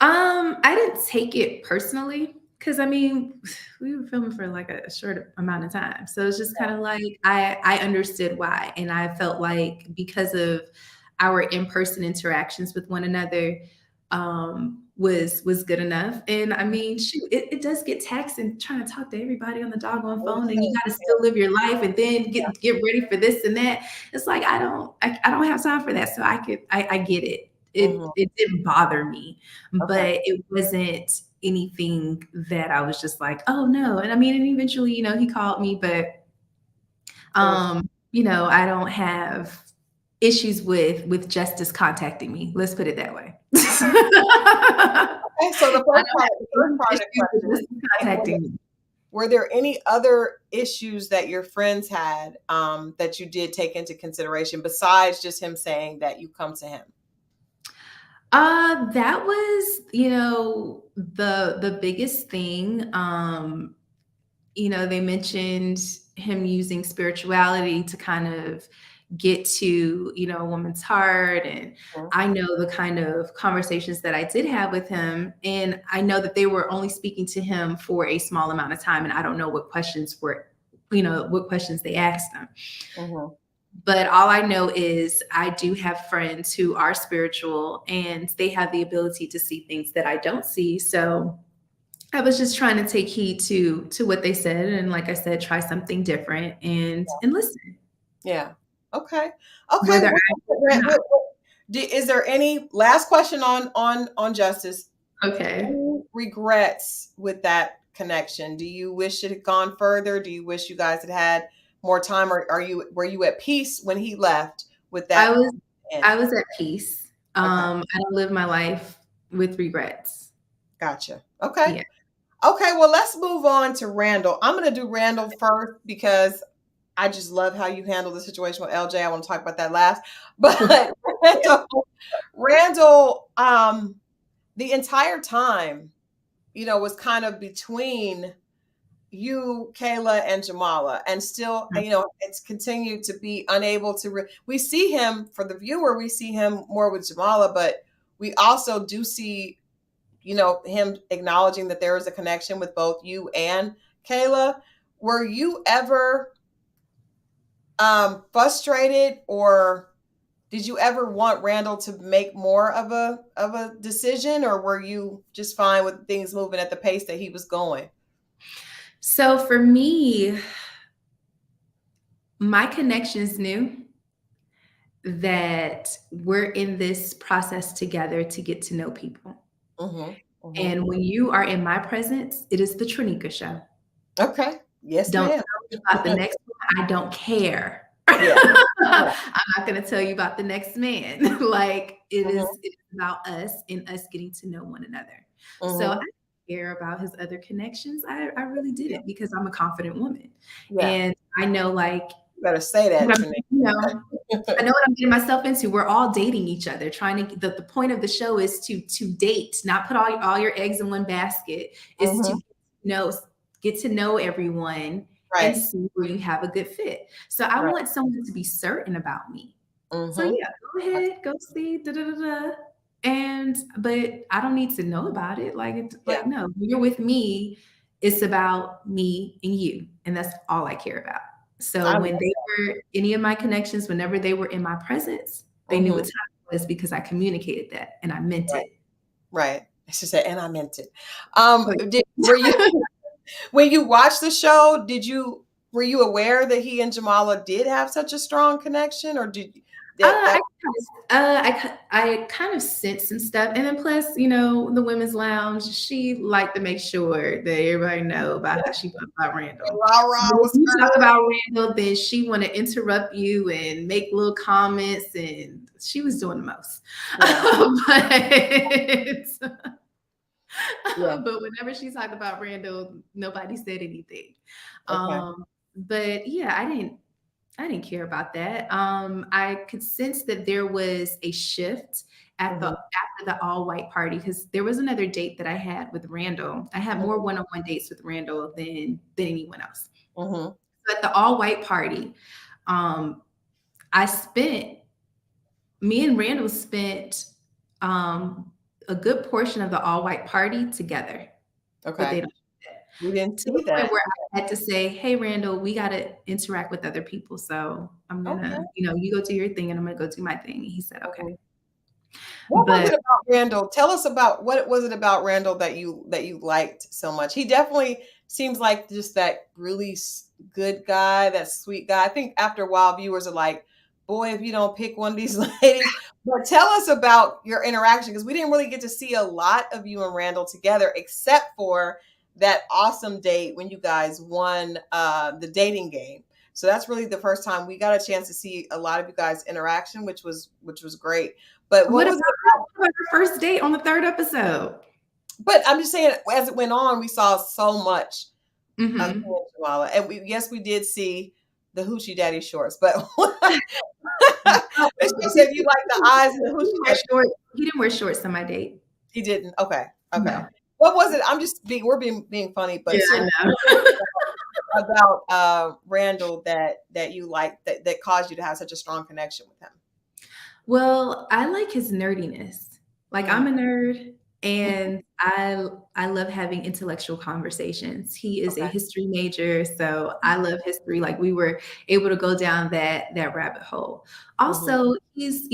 I didn't take it personally because I mean, we were filming for like a short amount of time. So it's just kind of like I understood why. And I felt like because of our in-person interactions with one another, was good enough. And I mean, shoot, it does get taxing trying to talk to everybody on the doggone phone, and you got to still live your life and then get ready for this and that. It's like I don't have time for that. So I get it. Hmm. It didn't bother me, Okay. but it wasn't anything that I was just like, oh no. And I mean, and eventually, he called me, but Mm. I don't have issues with Justice contacting me. Let's put it that way. Okay. So the I first don't part, have the first any part of the issues with question, Justice contacting me. were there any other issues that your friends had that you did take into consideration besides just him saying that you come to him? That was, the biggest thing. They mentioned him using spirituality to kind of get to, a woman's heart. And Mhm. I know the kind of conversations that I did have with him. And I know that they were only speaking to him for a small amount of time. And I don't know what questions they asked him. Mhm. But all I know is I do have friends who are spiritual and they have the ability to see things that I don't see. So I was just trying to take heed to what they said, and like I said, try something different and listen. Yeah. Okay. Okay. Whether I or not. Is there any last question on justice? Okay. Any regrets with that connection? Do you wish it had gone further? Do you wish you guys had had more time, or were you at peace when he left with I that was end? I was at peace. Okay. I don't live my life with regrets. Gotcha. Okay. Yeah. Okay. Well, let's move on to Randall. I'm going to do Randall first because I just love how you handle the situation with LJ. I want to talk about that last. But Randall, the entire time, was kind of between you, Kayla, and Jamala, and still, it's continued to be unable to. We see him for the viewer, we see him more with Jamala, but we also do see, him acknowledging that there is a connection with both you and Kayla. Were you ever frustrated, or did you ever want Randall to make more of a decision, or were you just fine with things moving at the pace that he was going? So for me, my connections knew, that we're in this process together to get to know people. Mhm. Mhm. And when you are in my presence, it is the Tranika show. Okay. Yes, Don't ma'am. tell me about the next one, I don't care. Yeah. I'm Yeah. not gonna tell you about the next man. Like, Mhm. it's about us and us getting to know one another. So, I Mhm. didn't care about his other connections. I really Yeah. didn't because I'm a confident woman, Yeah. and I know, like, You better say that, what I'm Tranika. you know, I know what I'm getting myself into. We're all dating each other, trying to the point of the show is to date, not put all your eggs in one basket, is to Mhm. know get to know everyone and Right. see where you have a good fit. So I Right. want someone to be certain about me. So Mhm. yeah, go ahead, go see, da da da da. And but I don't need to know about it. Like Yeah. no, when you're with me, it's about me and you, and that's all I care about. So I when love they were any of my connections, whenever they were in my presence, they knew what Mhm. time it was because I communicated that and I meant Right. it. Right. She said, and I meant it. Like, Were you when you watched the show, were you aware that he and Jamala did have such a strong connection, or did that? I kind of sensed some stuff, and then plus, the women's lounge. She liked to make sure that everybody know about how she felt about Randall. Rah So rah when was you talk heard. about Randall, then she want to interrupt you and make little comments, and she was doing the most. Yeah. but Yeah. but whenever she talked about Randall, nobody said anything. Okay. But yeah, I didn't care about that. I could sense that there was a shift at the Mhm. after the all white party because there was another date that I had with Randall. I had more Mhm. one-on-one dates with Randall than anyone else. Mhm. So at the all white party, um, I spent me and Randall spent um, a good portion of the all white party together, but they Okay. don't do that. We didn't To the see point that. where I had to say, "Hey, Randall, we gotta interact with other people, so I'm Okay. gonna, you go do your thing, and I'm gonna go do my thing." And he said, "Okay." Mhm. What was But it about Randall? Tell us about what was it about Randall that you liked so much? He definitely seems like just that really good guy, that sweet guy. I think after a while, viewers are like, "Boy, if you don't pick one of these ladies." But tell us about your interaction because we didn't really get to see a lot of you and Randall together, except for that awesome date when you guys won the dating game. So that's really the first time we got a chance to see a lot of you guys' interaction, which was great. But what what was about it? our first date on the third episode? But I'm just saying, as it went on, we saw so much of Mhm. King Jamala, and yes, we did see the hoochie daddy shorts. But Oh, she said you like the eyes and the he didn't hoochie wear daddy. shorts. He didn't wear shorts on my date. He didn't. Okay, okay. No. What was it? I'm just being funny, Yeah, but I seriously, know. what was it about Randall that you liked that caused you to have such a strong connection with him? Well, I like his nerdiness. Like, Mm, I'm a nerd, mhm. and I love having intellectual conversations. He is a Okay. history major, so I love history. Like, we were able to go down that rabbit hole. Mhm, Also, he's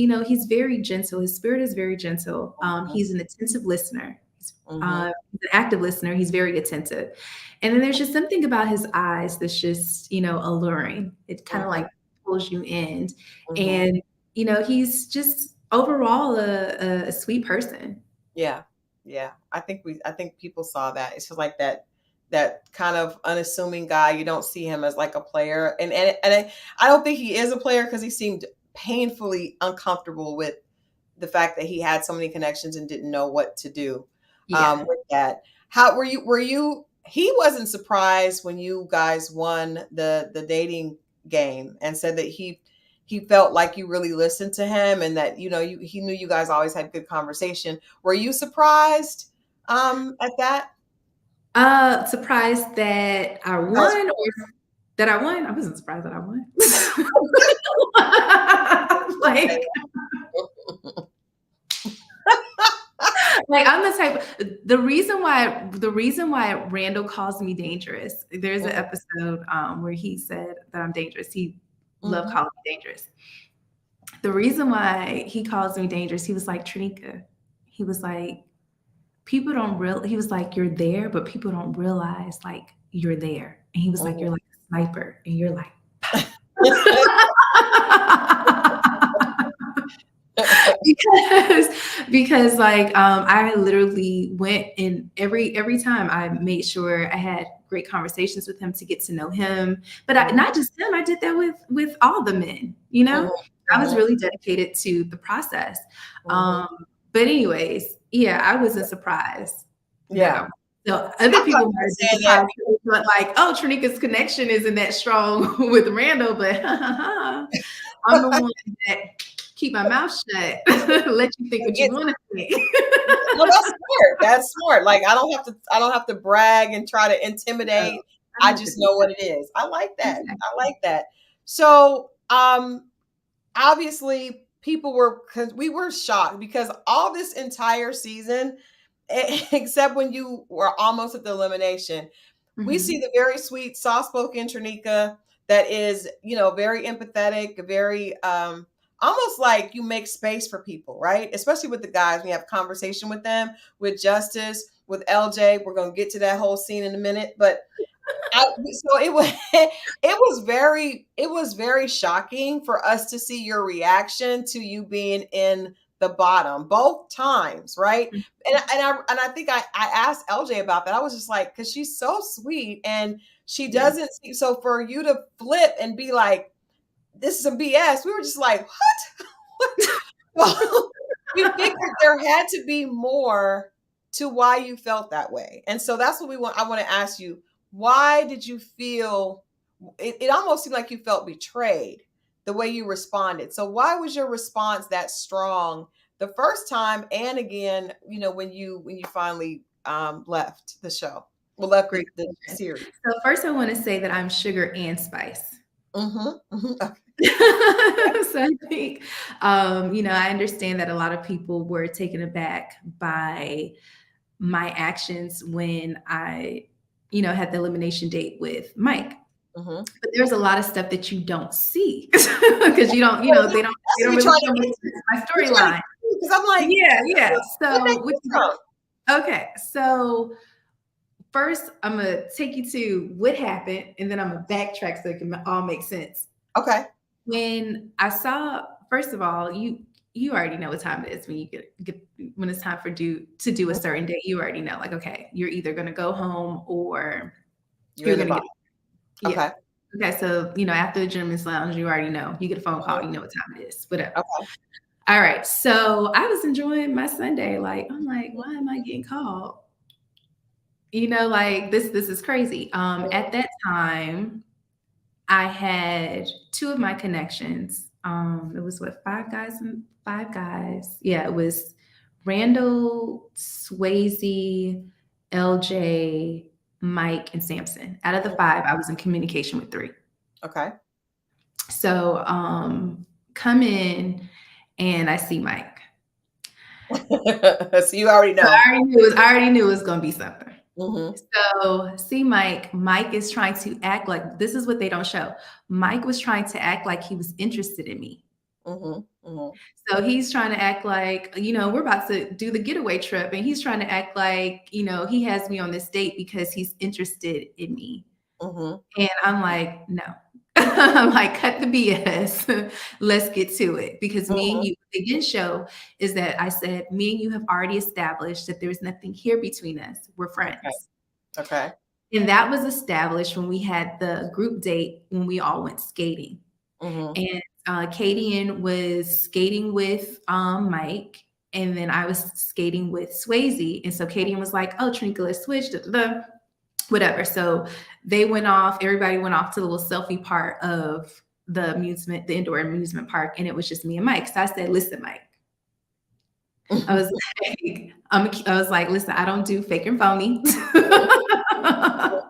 very gentle. His spirit is very gentle. mhm, He's an attentive listener. mhm, He's an active listener. He's very attentive. And then there's just something about his eyes that's just, alluring. It kind of mhm, like pulls you in. mhm. And he's just overall a sweet person. Yeah. Yeah. I think people saw that. It's just like that kind of unassuming guy. You don't see him as like a player. And I don't think he is a player because he seemed painfully uncomfortable with the fact that he had so many connections and didn't know what to do Yeah. with that. How were you he wasn't surprised when you guys won the dating game and said that he felt like you really listened to him and that he knew you guys always had good conversation. Were you surprised at that? Surprised that I As won or that I won? I wasn't surprised that I won. Like I'm the type the reason why Randall calls me dangerous. There's an episode where he said that I'm dangerous. He loved Mhm. calling me dangerous. The reason why he calls me dangerous, he was like, Trinika, he was like, people don't real he was like, you're there, but people don't realize like you're there. And he was like, Mhm. you're like a sniper, and you're like because like I literally went and every time I made sure I had great conversations with him to get to know him, but not just him. I did that with all the men. I was really dedicated to the process. But anyways, yeah, I wasn't surprised that Yeah. so other I'm not people might have been saying that. surprised, but like, oh, Trinika's connection isn't that strong with Randall, but I'm the one that keep my mouth shut, let you think what you want to think. No, that's smart. That's smart. Like I don't have to brag and try to intimidate. I just know what it is. I like that. Exactly. I like that. So, obviously people we were shocked because all this entire season, except when you were almost at the elimination, we see the very sweet, soft-spoken Tranika that is, very empathetic, very almost like you make space for people, right? Especially with the guys, when you have conversation with them, with Justice, with LJ. We're gonna get to that whole scene in a minute, but so it was it was very shocking for us to see your reaction to you being in the bottom both times, right? And I think I asked LJ about that. I was just like, because she's so sweet and she doesn't seem, so for you to flip and be like, this is some BS, we were just like, what? We figured there had to be more to why you felt that way. And so that's what I want to ask you. Why did you feel it almost seemed like you felt betrayed the way you responded. So why was your response that strong the first time and again, when you finally left the show? Well, left Great the question. series. So first I want to say that I'm sugar and spice. Okay. So I think, I understand that a lot of people were taken aback by my actions when I, had the elimination date with Mike. But there's a lot of stuff that you don't see because you don't, they don't really show me my storyline. Because I'm like, yeah. So, from? okay, so first I'm gonna take you to what happened, and then I'm gonna backtrack so it can all make sense. Okay. When I saw, first of all, you already know what time it is when you get when it's time to do a certain day. You already know, like, okay, you're either gonna go home or you're gonna get. Yeah. Okay. Okay. So after the gentleman's lounge, you already know. You get a phone call. You know what time it is. Whatever. Okay. All right. So I was enjoying my Sunday. Like, I'm like, why am I getting called? Like this is crazy. At that time, I had two of my connections. It was what, five guys. Yeah, it was Randall, Swayze, LJ, Mike, and Samson. Out of the five, I was in communication with three. Okay. So come in and I see Mike. So you already know. I already knew it was gonna be something. So see Mike is trying to act like, this is what they don't show. Mike was trying to act like he was interested in me. So he's trying to act like, we're about to do the getaway trip, and he's trying to act like, he has me on this date because he's interested in me. And I'm like, no. I'm like, cut the BS. Let's get to it. Because me and you, what they didn't show is that I said, me and you have already established that there's nothing here between us. We're friends. Okay. And that was established when we had the group date when we all went skating. And Kadian was skating with Mike, and then I was skating with Swayze. And so Kadian was like, oh, Trinika, let's switch. Whatever. So they went off, everybody went off to the little selfie part of the indoor amusement park, and it was just me and Mike. So I said, listen, Mike. I was like, listen, I don't do fake and phony. I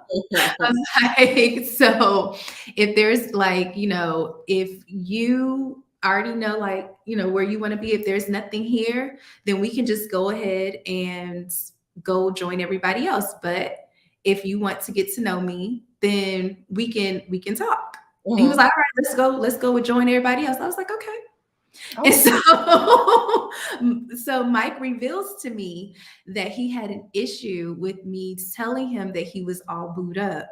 was like, so if there's like, if you already know, like, where you want to be, if there's nothing here, then we can just go ahead and go join everybody else. But if you want to get to know me, then we can talk. And he was like, all right, let's go and join everybody else. I was like, okay. And so Mike reveals to me that he had an issue with me telling him that he was all booed up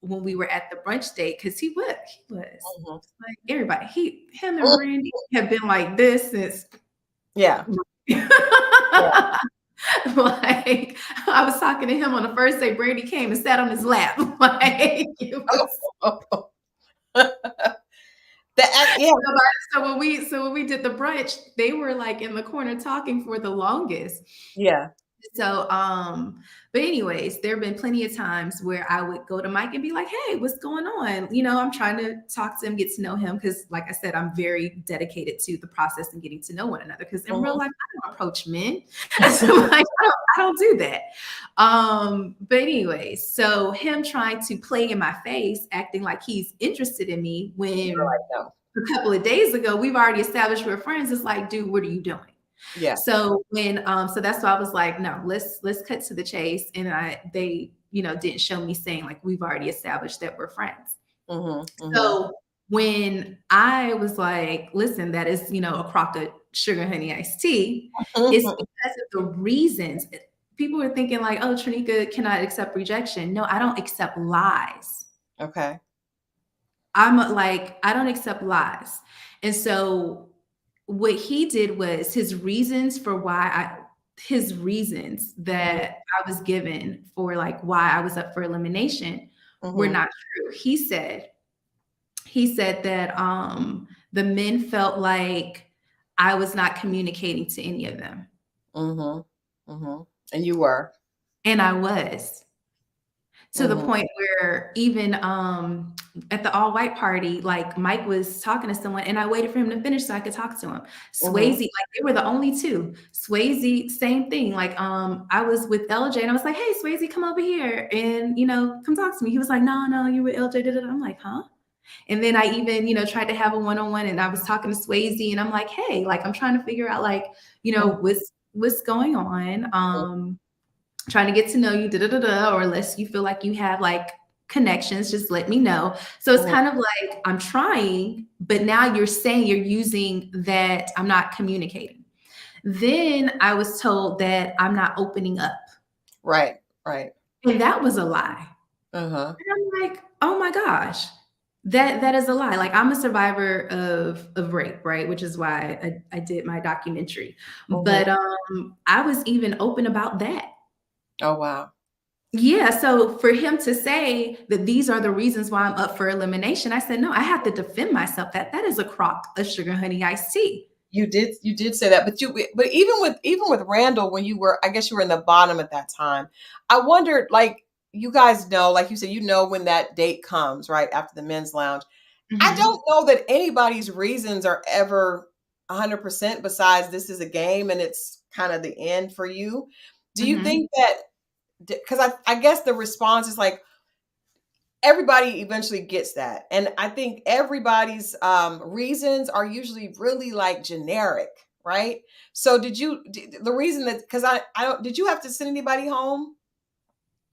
when we were at the brunch date, because he was Mhm. like everybody. Him and Brandy have been like this since. Yeah. Yeah. Like I was talking to him on the first day. Brandy came and sat on his lap. Like it was. Yeah. So when we did the brunch, they were like in the corner talking for the longest. Yeah. So, but anyways, there have been plenty of times where I would go to Mike and be like, "Hey, what's going on?" I'm trying to talk to him, get to know him, because, like I said, I'm very dedicated to the process and getting to know one another. Because in real Mhm. life, I don't approach men, so like I don't do that. But anyways, so him trying to play in my face, acting like he's interested in me You're when like, "No." a couple of days ago we've already established we're friends. It's like, dude, what are you doing? Yeah. So that's why I was like, no, let's cut to the chase. And they didn't show me saying like we've already established that we're friends. Mhm. Mhm. So when I was like, listen, that is a crock of sugar honey iced tea, it's because of the reasons. People are thinking like, oh, Tranika cannot accept rejection. No, I don't accept lies. Okay. I'm like, I don't accept lies. And so what he did was his reasons Mhm. that I was given for like why I was up for elimination were Mhm. not true. He said that the men felt like I was not communicating to any of them. Mhm. Mhm. And you were. And I was. To the Mhm. point where even at the all white party, like Mike was talking to someone, and I waited for him to finish so I could talk to him. Swayze, Mhm. like they were the only two. Swayze, same thing. Like I was with LJ, and I was like, "Hey, Swayze, come over here and come talk to me." He was like, "No, no, you with LJ." Da, da, da. I'm like, "Huh?" And then I even tried to have a one-on-one, and I was talking to Swayze, and I'm like, "Hey, like I'm trying to figure out like Mhm. what's going on." Mhm. Trying to get to know you, da da da da, or unless you feel like you have like connections, just let me know. So it's Mhm. kind of like I'm trying, but now you're saying you're using that I'm not communicating. Then I was told that I'm not opening up, Right. Right. and that was a lie. Uh-huh. And I'm like, oh my gosh, that is a lie. Like I'm a survivor of rape, right? Which is why I did my documentary. Mhm. But I was even open about that. Oh, wow. Yeah, so for him to say that these are the reasons why I'm up for elimination, I said, no, I have to defend myself. That is a crock of sugar honey iced tea. You did say that, but even with Randall, when you were, I guess you were in the bottom at that time. I wondered, like, you guys know, like you said, when that date comes, right after the men's lounge. I Hmm. don't know that anybody's reasons are ever 100% besides this is a game and it's kind of the end for you. Do you Hmm. think that, because I guess the response is like everybody eventually gets that. And I think everybody's reasons are usually really like generic, right? So the reason that, because I don't, did you have to send anybody home?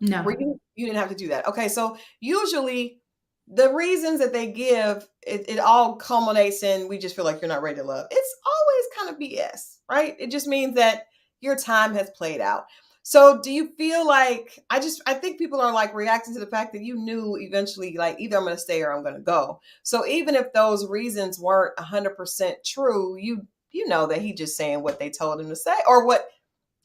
Were No. you didn't have to do that. Okay, so usually the reasons that they give, it all culminates in we just feel like you're not ready to love. It's always kind of BS, right? It just means that your time has played out. So do you feel like I think people are like reacting to the fact that you knew eventually like either I'm going to stay or I'm going to go. So even if those reasons weren't 100% true, you know that he just saying what they told him to say or what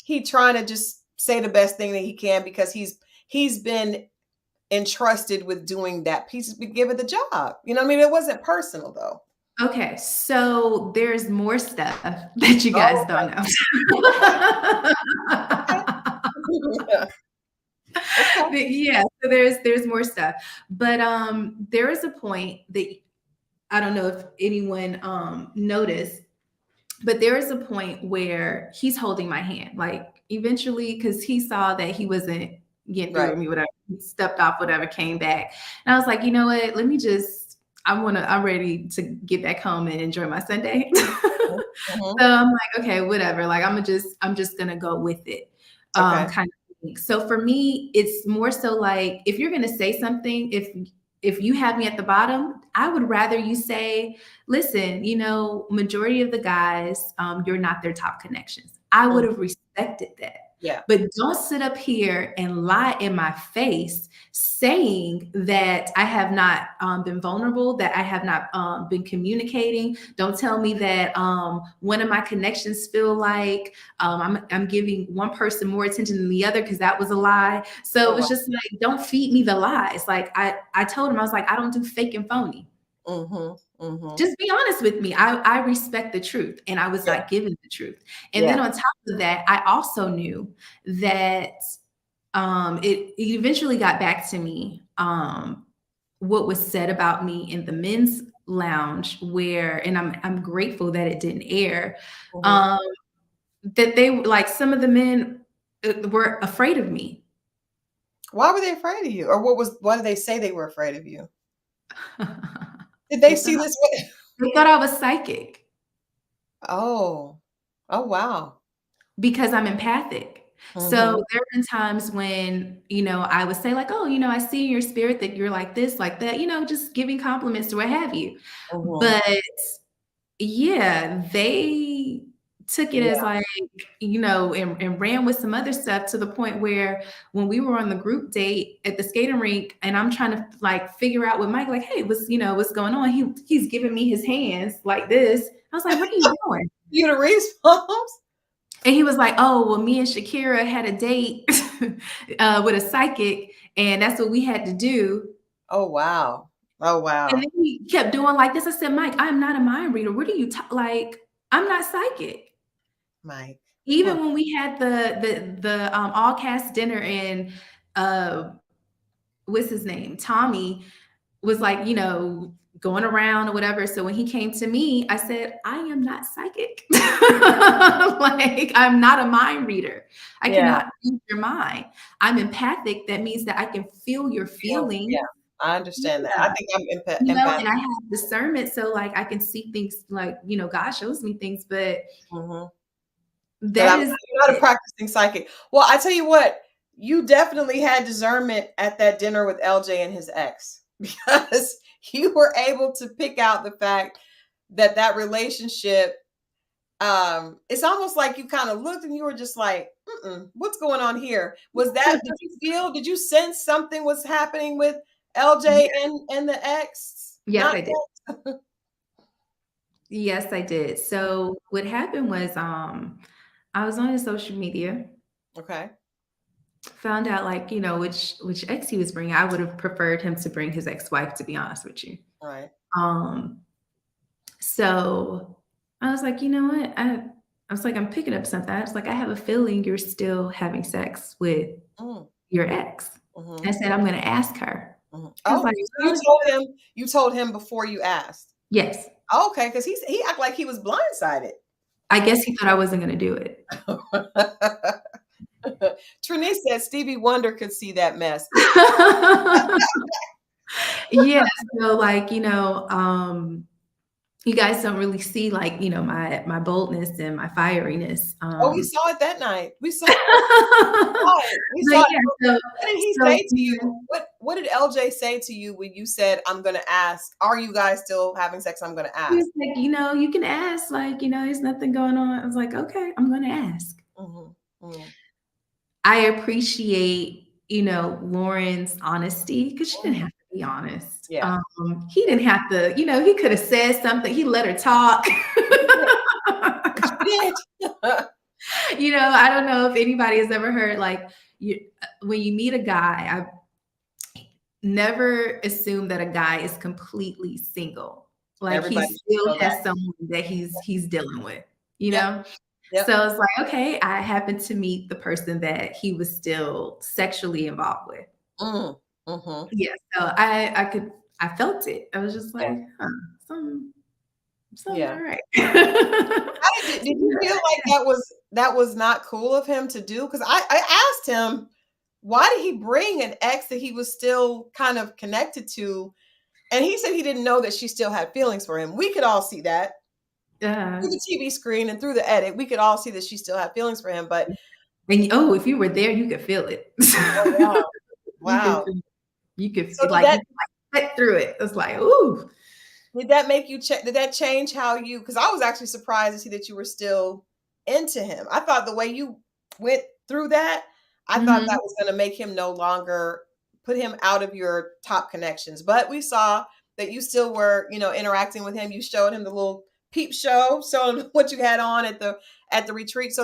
he trying to just say the best thing that he can because he's been entrusted with doing that piece. He's been given the job. You know what I mean? It wasn't personal though. Okay, so there's more stuff that you Oh, guys don't know. okay. Yeah. Okay. But yeah, so there's more stuff. But there is a point that I don't know if anyone noticed, but there is a point where he's holding my hand. Like eventually, because he saw that he wasn't getting through Right. with me, whatever, he stepped off, whatever, came back. And I was like, you know what? Let me just, I'm ready to get back home and enjoy my Sunday. Mhm. So I'm like, okay, whatever. Like I'm just gonna go with it. Okay. Kind of thing. So for me, it's more so like if you're gonna say something, if you have me at the bottom, I would rather you say, listen, majority of the guys, you're not their top connections. I would Mhm. have respected that. Yeah. But don't sit up here and lie in my face saying that I have not been vulnerable, that I have not been communicating. Don't tell me that one of my connections feel like I'm giving one person more attention than the other, because that was a lie. So Oh it wow. was just like, don't feed me the lies. Like I told him, I was like, I don't do fake and phony. Mm-hmm. Mm-hmm. Just be honest with me. I respect the truth, and I was Yeah. not given the truth. And Yeah. then on top of that, I also knew that it eventually got back to me, what was said about me in the men's lounge, where, and I'm grateful that it didn't air, Mm-hmm. um, that they, like, some of the men were afraid of me. Why were they afraid of you? Or why did they say they were afraid of you? Did They they thought see this way? they thought I was psychic. Oh. Oh wow. Because I'm empathic. So Mm-hmm. there have been times when, I would say like, "Oh, I see in your spirit that you're like this, like that," just giving compliments or what have you. Mm-hmm. But yeah, they took it as Yeah. like, and ran with some other stuff, to the point where when we were on the group date at the skating rink and I'm trying to like figure out with Mike, like, "Hey, what's going on?" He's giving me his hands like this. I was like, "What are you doing?" You the response? And he was like, "Oh, well, me and Shakira had a date with a psychic, and that's what we had to do." Oh wow. Oh And wow. then he kept doing like this. I said, "Mike, I'm not a mind reader. What are you like? I'm not psychic." Mike. Even Huh. when we had the all cast dinner, and uh, what's his name, Tommy, was like, going around or whatever. So when he came to me, I said, "I am not psychic." Like, I'm not a mind reader. I Yeah. cannot read your mind. I'm empathic. That means that I can feel your Yeah. feelings. I understand that. I Yeah. think I'm empathic. And I have discernment. So like I can see things, like, God shows me things, but Mhm. But that is I'm not a it. practicing psychic. Well, I tell you what, you definitely had discernment at that dinner with LJ and his ex because you were able to pick out the fact that that relationship, it's almost like you kind of looked and you were just like, what's going on here? Did you sense something was happening with LJ and the ex? Yes, Not I did. yet. Yes, I did. So what happened was, I was on his social media, Okay. found out, like, which ex he was bringing. I would have preferred him to bring his ex-wife, to be honest with you. All right. Um, so I was like, you know what? I was like, I'm picking up something. I was like, I have a feeling you're still having sex with Mm, your ex. I mhm, said, I'm gonna ask her. mhm. He was Oh, like, you "Oh, told him before you asked. yes." Oh, okay, because he acted like he was blindsided. I guess he thought I wasn't gonna do it. Tranika said Stevie Wonder could see that mess. Yeah, so, like, you guys don't really see, like, my boldness and my fieriness. Oh, we saw it that night. We saw But it. yeah, What did he so say to you? What did LJ say to you when you said, "I'm gonna ask"? Are you guys still having sex? I'm gonna he was ask. like, "You can ask, like, there's nothing going on." I was like, "Okay, I'm gonna ask." Mhm, mhm, I appreciate, Lauren's honesty, because she didn't mhm. have to be honest. Yeah. He didn't have to, he could have said something. He let her talk. You did. But you did. I don't know if anybody has ever heard, like, when you meet a guy, I never assume that a guy is completely single. Like, he Everybody should still know that. has someone that he's dealing with, you Yep, know? yep. So it's like, okay, I happened to meet the person that he was still sexually involved with. Mm, mhm. Yeah, so I felt it. I was just Yeah, like, "Huh, some something yeah. not right." How did you feel like that was not cool of him to do? Because I asked him, why did he bring an ex that he was still kind of connected to? And he said he didn't know that she still had feelings for him. We could all see that Uh, through the TV screen and through the edit. We could all see that she still had feelings for him. But and oh, if you were there, you could feel it. oh wow, You could wow. feel you could So feel like you could, like, cut through it. It's like, "Ooh." did that make you did that change how because I was actually surprised to see that you were still into him. I thought the way you went through that, I thought that Mhm. was gonna make him no longer put him out of your top connections. But we saw that you still were, interacting with him. You showed him the little peep show, showed him what you had on at the retreat. So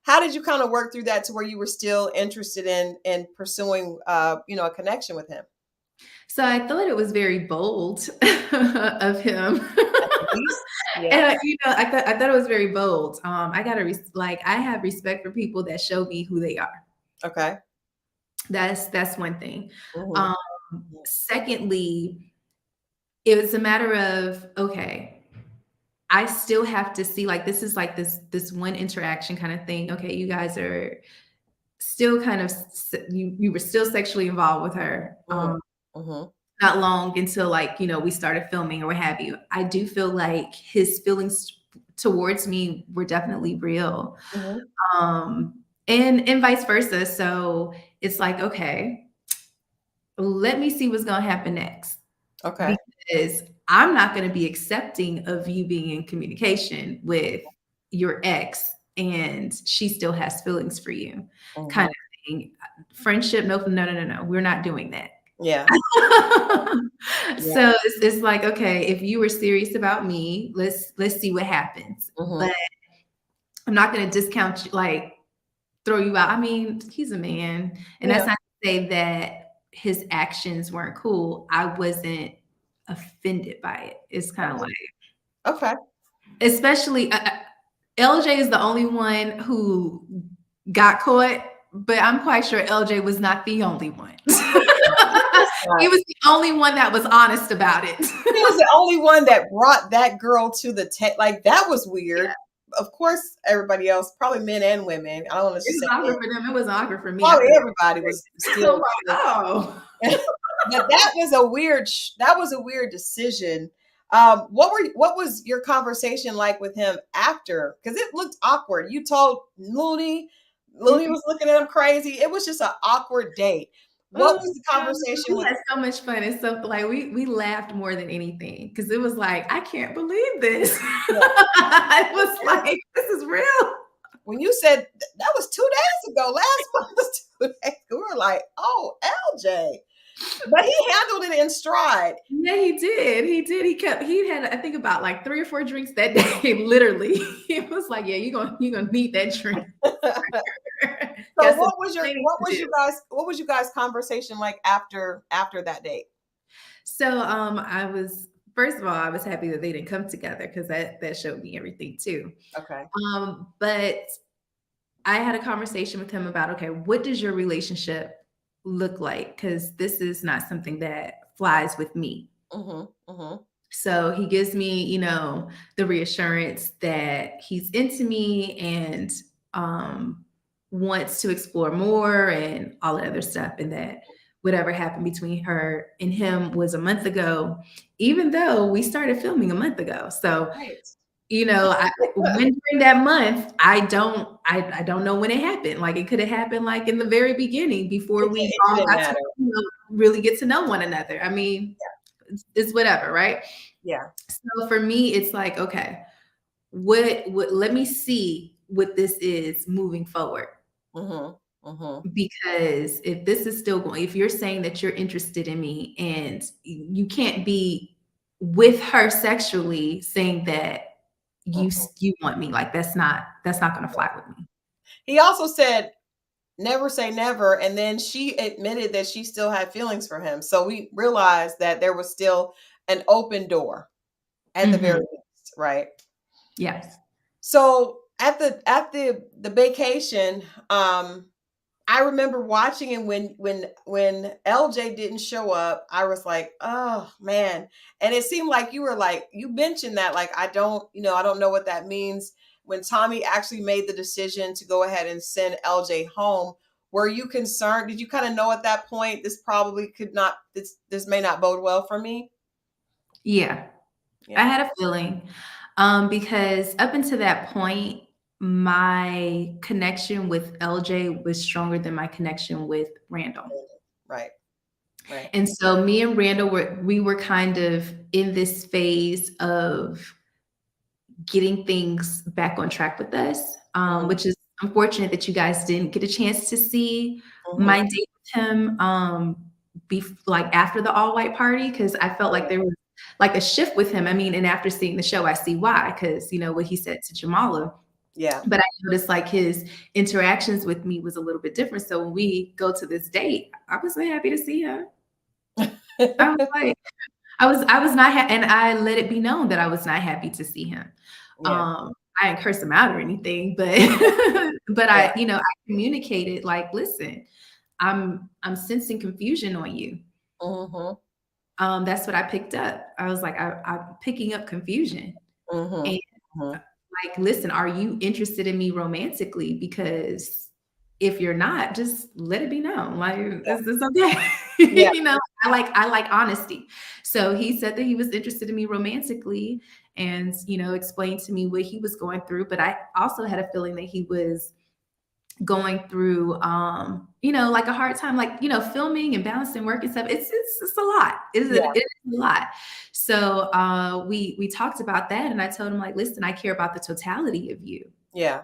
how did you kind of work through that to where you were still interested in pursuing a connection with him? So I thought it was very bold of him. At the least? And, Yes. I thought it was very bold. I gotta I have respect for people that show me who they are. Okay. That's one thing. Mhm. Um, Mhm. Secondly, it was a matter of, okay, I still have to see, like, this is like this one interaction kind of thing. Okay, you guys are still kind of you were still sexually involved with her. Mhm. Mhm. Not long until, like, we started filming or what have you. I do feel like his feelings towards me were definitely real. Mhm. Um, and vice versa. So it's like, okay, let me see what's gonna happen next. Okay. Because I'm not gonna be accepting of you being in communication with your ex and she still has feelings for you, kind Mhm. of thing. Friendship, no, no, no, no, no. We're not doing that. Yeah. Yeah. So it's like, okay, if you were serious about me, let's see what happens. Mhm. But I'm not gonna discount you, like, throw you out. I mean, he's a man, and that's Yeah. not to say that his actions weren't cool. I wasn't offended by it. It's kind of Okay. like, Okay. especially LJ is the only one who got caught, but I'm quite sure LJ was not the only one. Of course He not. was the only one that was honest about it. He was the only one that brought that girl to the like, that was weird. Yeah, Of course, everybody else, probably men and women. I don't want to it just was say men. awkward for them. It was awkward for me. I Probably feel everybody was I'm still. like, oh. But that was a weird decision. What was your conversation like with him after? Because it looked awkward. You told Looney was looking at him crazy. It was just an awkward date. What Oh, was the yeah, conversation we with? had so much fun and stuff. Like we laughed more than anything because it was like, I can't believe this. Yeah, It was like, this is real. when you said that was 2 days ago, last month was 2 days ago, we were like, oh, LJ. But he handled it in stride. Yeah, he did. He did. He had, I think, about like 3 or 4 drinks that day. Literally. He was like, yeah, you're gonna need that drink. So Got some explaining to do. what was you guys conversation like after that date? So I was, first of all, I was happy that they didn't come together because that showed me everything too. Okay. But I had a conversation with him about, okay, what does your relationship look like? Because this is not something that flies with me. Mhm. Mhm. So he gives me, the reassurance that he's into me and wants to explore more and all that other stuff. And that whatever happened between her and him was a month ago, even though we started filming a month ago. So, Right. when during that month, I don't know when it happened. Like, it could have happened like in the very beginning before we It all didn't got to, matter. really get to know one another. I mean, it's whatever, right? Yeah. So for me, it's like, okay, what let me see what this is moving forward. Mhm. Mhm. Because if this is still going, if you're saying that you're interested in me and you can't be with her sexually saying that Mhm. you want me, like, that's not going to fly with me. He also said never say never, and then she admitted that she still had feelings for him. So we realized that there was still an open door at the very Mhm. least, right? Yes. So at the vacation, I remember watching, and when LJ didn't show up, I was like, oh man. And it seemed like you were like, you mentioned that, like, I don't know what that means. When Tommy actually made the decision to go ahead and send LJ home, were you concerned? Did you kind of know at that point this may not bode well for me? Yeah. I Yeah. had a feeling, because up until that point, my connection with LJ was stronger than my connection with Randall. Right. Right. And so me and Randall we were kind of in this phase of getting things back on track with us, Mhm. which is I'm fortunate that you guys didn't get a chance to see Mhm. my date with him, like after the all white party, because I felt like Yeah. there was like a shift with him. I mean, and after seeing the show, I see why, because what he said to Jamala. Yeah. But I noticed like his interactions with me was a little bit different. So when we go to this date, I was so happy to see him. I was like, I was not, and I let it be known that I was not happy to see him. Yeah. I didn't curse him out or anything, but but Yeah. I communicated like, listen, I'm sensing confusion on you. Mhm. That's what I picked up. I was like, I'm picking up confusion. Mhm. And Mhm. like, listen, are you interested in me romantically? Because if you're not, just let it be known. Like, is this okay? Yeah. I like honesty. So he said that he was interested in me romantically and explained to me what he was going through. But I also had a feeling that he was going through like a hard time, like filming and balancing work and stuff. It's a lot. Yeah. It is a lot. So we talked about that, and I told him like, listen, I care about the totality of you. Yeah.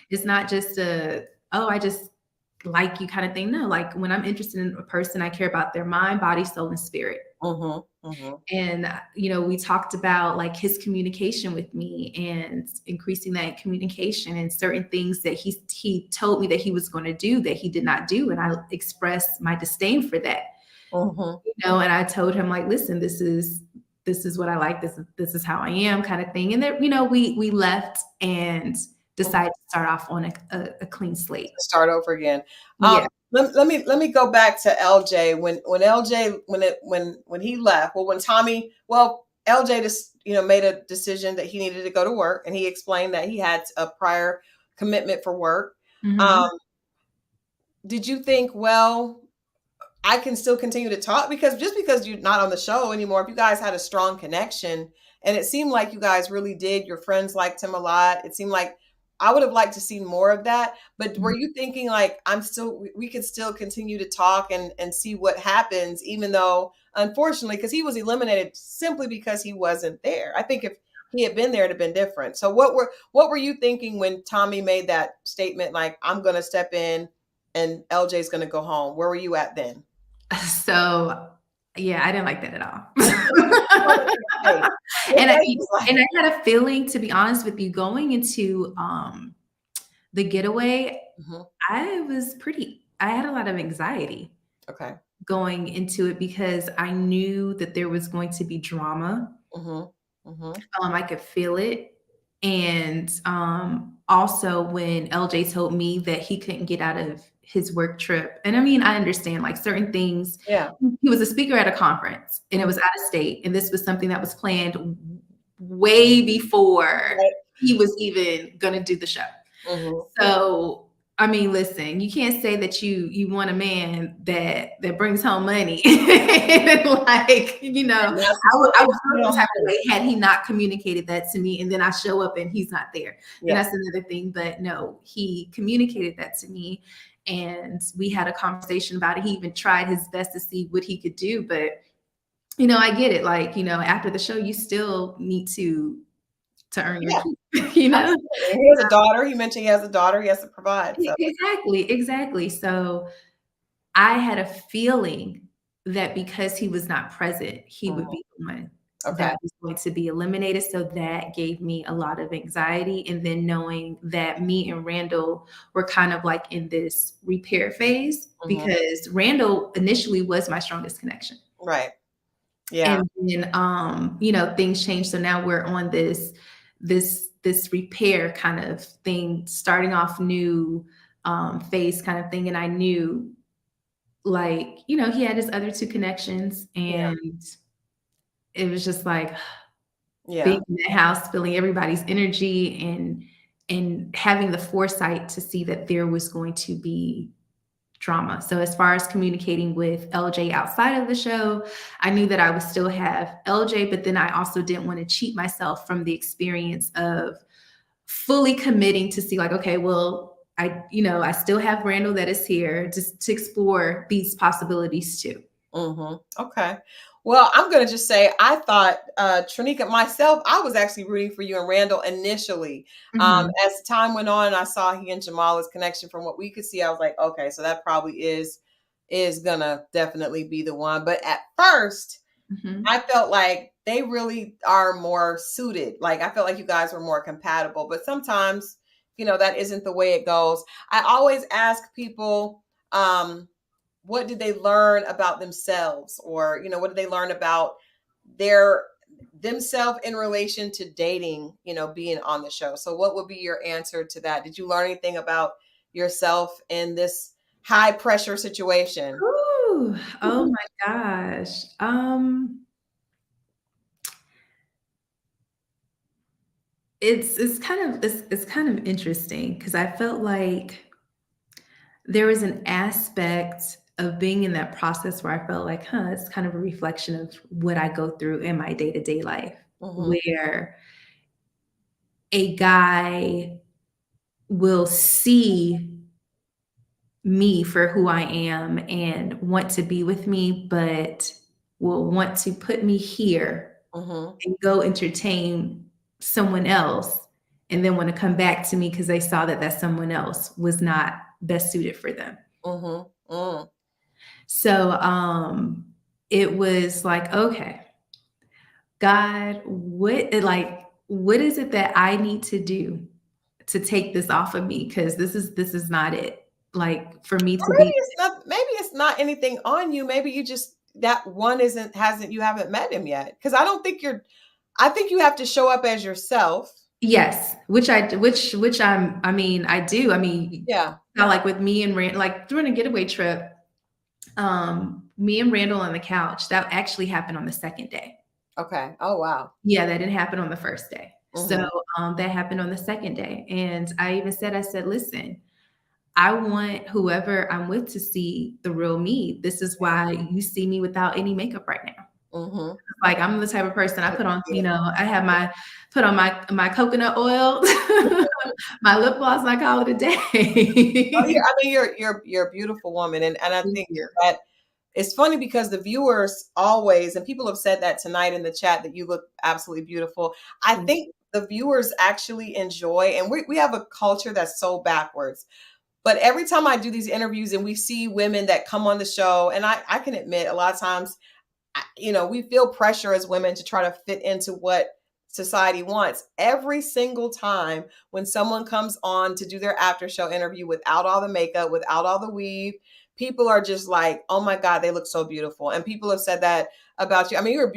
It's not just I just like you kind of thing. No, like when I'm interested in a person, I care about their mind, body, soul, and spirit. Mhm. Mhm. And we talked about like his communication with me and increasing that communication and certain things that he told me that he was going to do that he did not do, and I expressed my disdain for that. Mhm. And I told him like, listen, this is what I like, this is how I am, kind of thing. And then we left and Mhm. decided to start off on a clean slate. Start over again. Yeah. Let me go back to LJ when LJ when he left. Well, when Tommy, well, LJ just made a decision that he needed to go to work, and he explained that he had a prior commitment for work. Um, Hmm. did you think, well, I can still continue to talk, because just because you're not on the show anymore, if you guys had a strong connection, and it seemed like you guys really did, your friends liked him a lot. It seemed like I would have liked to see more of that. But were you thinking like, we could still continue to talk and see what happens, even though unfortunately, because he was eliminated simply because he wasn't there. I think if he had been there, it'd have been different. So what were you thinking when Tommy made that statement, like, I'm gonna step in and LJ's gonna go home? Where were you at then? So yeah, I didn't like that at all. Hey, what and I life is like. and I had a feeling, to be honest with you, going into the getaway, Mhm. I had a lot of anxiety Okay. going into it because I knew that there was going to be drama. Mhm. Mhm. I could feel it. And also when LJ told me that he couldn't get out of his work trip. And I mean, I understand like certain things. Yeah. He was a speaker at a conference and it Mhm. was out of state. And this was something that was planned way before Right. he was even going to do the show. Mhm. So, I mean, listen, you can't say that you want a man that brings home money. Like, And that's I would put feel some on type of him. way had he not communicated that to me, and then I show up and he's not there. Then Yeah. that's another thing. But no, he communicated that to me, and we had a conversation about it. He even tried his best to see what he could do, but I get it. Like, after the show, you still need to earn your Yeah. keep. Absolutely. And he has a daughter. He mentioned he has a daughter. He has to provide. So. Exactly, exactly. So I had a feeling that because he was not present, he would Mhm. be the one Okay. that was going to be eliminated. So that gave me a lot of anxiety. And then knowing that me and Randall were kind of like in this repair phase, Mhm. because Randall initially was my strongest connection. Right. Yeah. And then things changed. So now we're on this repair kind of thing, starting off new phase kind of thing. And I knew, like, he had his other two connections, Yeah. and it was just like Yeah. being in that house, feeling everybody's energy, and having the foresight to see that there was going to be drama. So as far as communicating with LJ outside of the show, I knew that I would still have LJ, but then I also didn't want to cheat myself from the experience of fully committing to see like, okay, well, I still have Randall that is here just to explore these possibilities too. Mhm. Okay. Well, I'm gonna just say I thought Tranika myself, I was actually rooting for you and Randall initially. Mhm. As time went on, I saw he and Jamala's connection from what we could see. I was like, okay, so that probably is gonna definitely be the one. But at first, Mhm. I felt like they really are more suited. Like I felt like you guys were more compatible. But sometimes, that isn't the way it goes. I always ask people, what did they learn about themselves, or what did they learn about their themselves in relation to dating, being on the show. So what would be your answer to that? Did you learn anything about yourself in this high pressure situation? Ooh, oh my gosh. It's kind of interesting because I felt like there was an aspect of being in that process where I felt like, huh, it's kind of a reflection of what I go through in my day-to-day life, Mm-hmm. where a guy will see me for who I am and want to be with me, but will want to put me here Mm-hmm. and go entertain someone else and then want to come back to me because they saw that that someone else was not best suited for them. Mm-hmm. Mm. So it was like, okay, God, what is it that I need to do to take this off of me? Because this is not it. Like for me Or to maybe be it's not anything on you. Maybe you just that one isn't hasn't you haven't met him yet. Because I don't think you're I think you have to show up as yourself. yes, which I mean, I do. I mean, Yeah. now like with me and Rand, like during a getaway trip, me and Randall on the couch, that actually happened on the second day. Okay. Oh wow. Yeah, that didn't happen on the first day. So, Mm-hmm. that happened on the second day, and I said, "Listen, I want whoever I'm with to see the real me. This is why you see me without any makeup right now." Mm-hmm. Like, I'm the type of person I I put can on, see it. I have put on my coconut oil, my lip gloss, and I call it a Oh, day. I mean, you're a beautiful woman, and I Thank think you. that it's funny because the viewers always, and people have said that tonight in the chat that you look absolutely beautiful. I Thank think the viewers actually enjoy, and we have a culture that's so backwards. But every time I do these interviews and we see women that come on the show, and I can admit a lot of times we feel pressure as women to try to fit into what society wants. Every single time when someone comes on to do their after show interview without all the makeup, without all the weave, people are just like, "Oh my God, they look so beautiful." And people have said that about you. I mean, you're a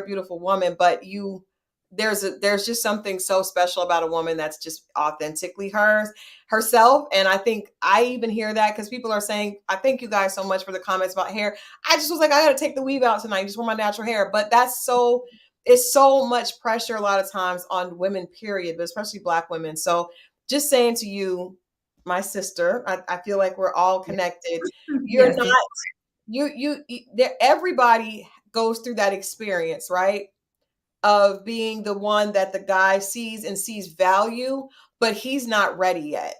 beautiful woman, but there's just something so special about a woman that's just authentically herself. And I think I even hear that because people are saying, I thank you guys so much for the comments about hair. I just was like, I got to take the weave out tonight. Just want my natural hair. But it's so much pressure a lot of times on women, period, but especially Black women. So just saying to you, my sister, I feel like we're all connected. You're Yes, not, everybody goes through that experience, right? Of being the one that the guy sees and sees value, but he's not ready yet.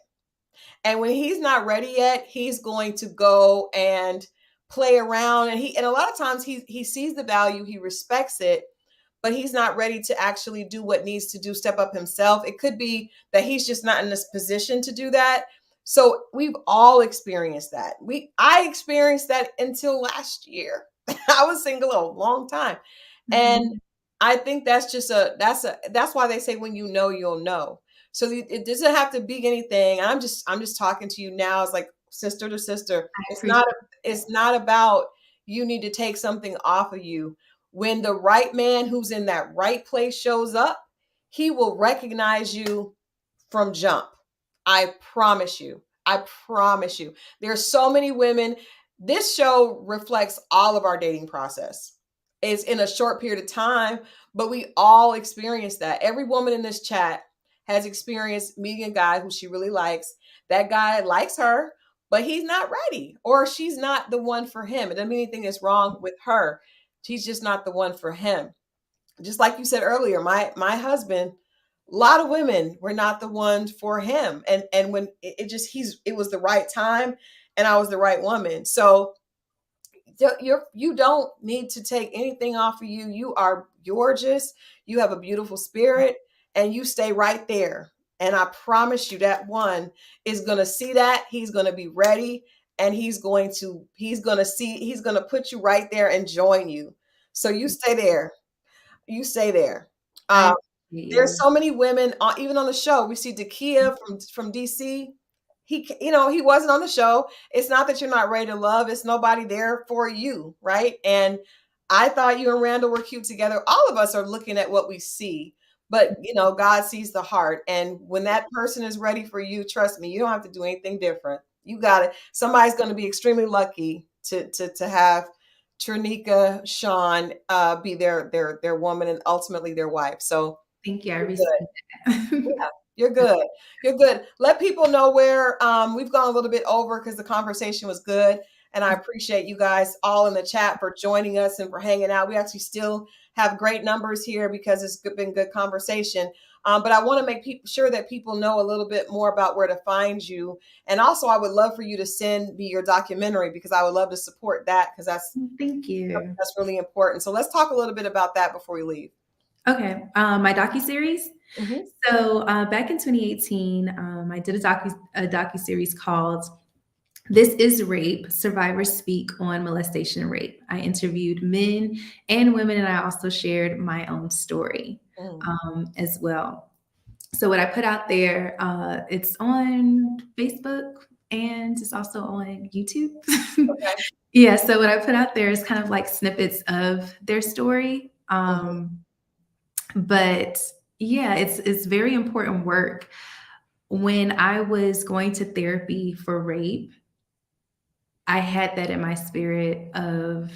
And when he's not ready yet, he's going to go and play around. And a lot of times he sees the value, he respects it, but he's not ready to actually do what needs to do, step up himself. It could be that he's just not in this position to do that. So we've all experienced that. I experienced that until last year. I was single a long time. And Mhm. I think that's why they say when you know, you'll know. So it doesn't have to be anything. I'm just talking to you now as like sister to sister. I It's appreciate not that. it's not about you need to take something off of you. When the right man who's in that right place shows up, he will recognize you from jump. I promise you. I promise you. There's so many women. This show reflects all of our dating process. It's in a short period of time, but we all experience that. Every woman in this chat has experienced meeting a guy who she really likes. That guy likes her, but he's not ready, or she's not the one for him. It doesn't mean anything is wrong with her. She's just not the one for him. Just like you said earlier, my husband, a lot of women were not the ones for him. And when it just it was the right time and I was the right woman. So you don't need to take anything off of you. You are gorgeous. You have a beautiful spirit, and you stay right there. And I promise you that one is going to see that. He's going to be ready, and he's going to put you right there and join you. So you stay there. You stay there. I Uh, appreciate there's you. so many women, even on the show. We see Dakia from DC. He wasn't on the show. It's not that you're not ready to love. It's nobody there for you, right? And I thought you and Randall were cute together. All of us are looking at what we see, but God sees the heart. And when that person is ready for you, trust me, you don't have to do anything different. You got it. Somebody's going to be extremely lucky to have Tranika, Sean, be their woman and ultimately their wife. So Thank you. I you're good. received that. Yeah, you're good. You're good. Let people know where we've gone a little bit over because the conversation was good. And I appreciate you guys all in the chat for joining us and for hanging out. We actually still have great numbers here because it's been good conversation. But I want to make sure that people know a little bit more about where to find you. And also, I would love for you to send me your documentary because I would love to support that because Thank you. that's really important. So let's talk a little bit about that before we leave. Okay, my docu-series. Mm-hmm. So back in 2018, I did a docu-series called "This Is Rape: Survivors Speak on Molestation and Rape." I interviewed men and women, and I also shared my own story as well. So what I put out there, it's on Facebook and it's also on YouTube. Okay. Yeah, so what I put out there is kind of like snippets of their story. Mm-hmm. But yeah, it's very important work. When I was going to therapy for rape, I had that in my spirit of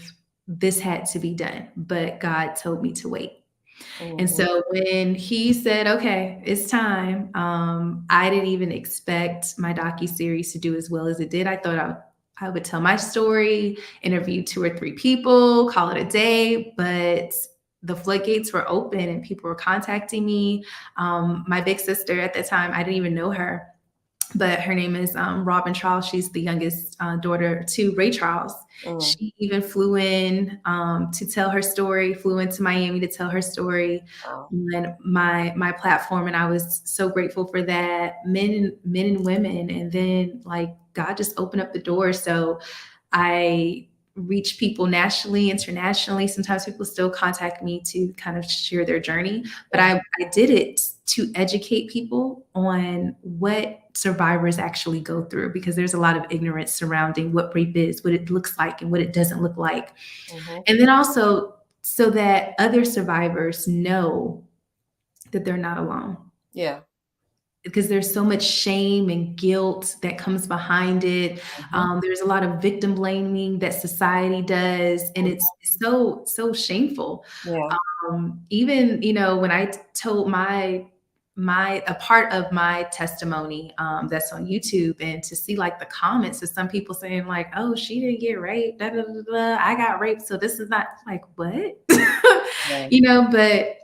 this had to be done, but God told me to wait. And Mm-hmm. so when he said, "Okay, it's time," I didn't even expect my docu-series to do as well as it did. I thought I would tell my story, interview 2 or 3 people, call it a day, but the floodgates were open and people were contacting me. My big sister at the time, I didn't even know her, but her name is Robin Charles. She's the youngest daughter to Ray Charles. Mm. She even flew in to tell her story, flew into Miami to tell her story Wow. on my platform, and I was so grateful for that. Men and women, and then like God just opened up the door. So I reach people nationally, internationally. Sometimes people still contact me to kind of share their journey, but I did it to educate people on what survivors actually go through because there's a lot of ignorance surrounding what rape is, what it looks like, and what it doesn't look like. Mm-hmm. And then also so that other survivors know that they're not alone Yeah. because there's so much shame and guilt that comes behind it. Mm-hmm. There's a lot of victim blaming that society does, and it's so shameful. Yeah. Even when I told my a part of my testimony that's on YouTube, and to see like the comments of some people saying like, "Oh, she didn't get raped, da, da, da, da. I got raped, so this is not like what," Yeah. But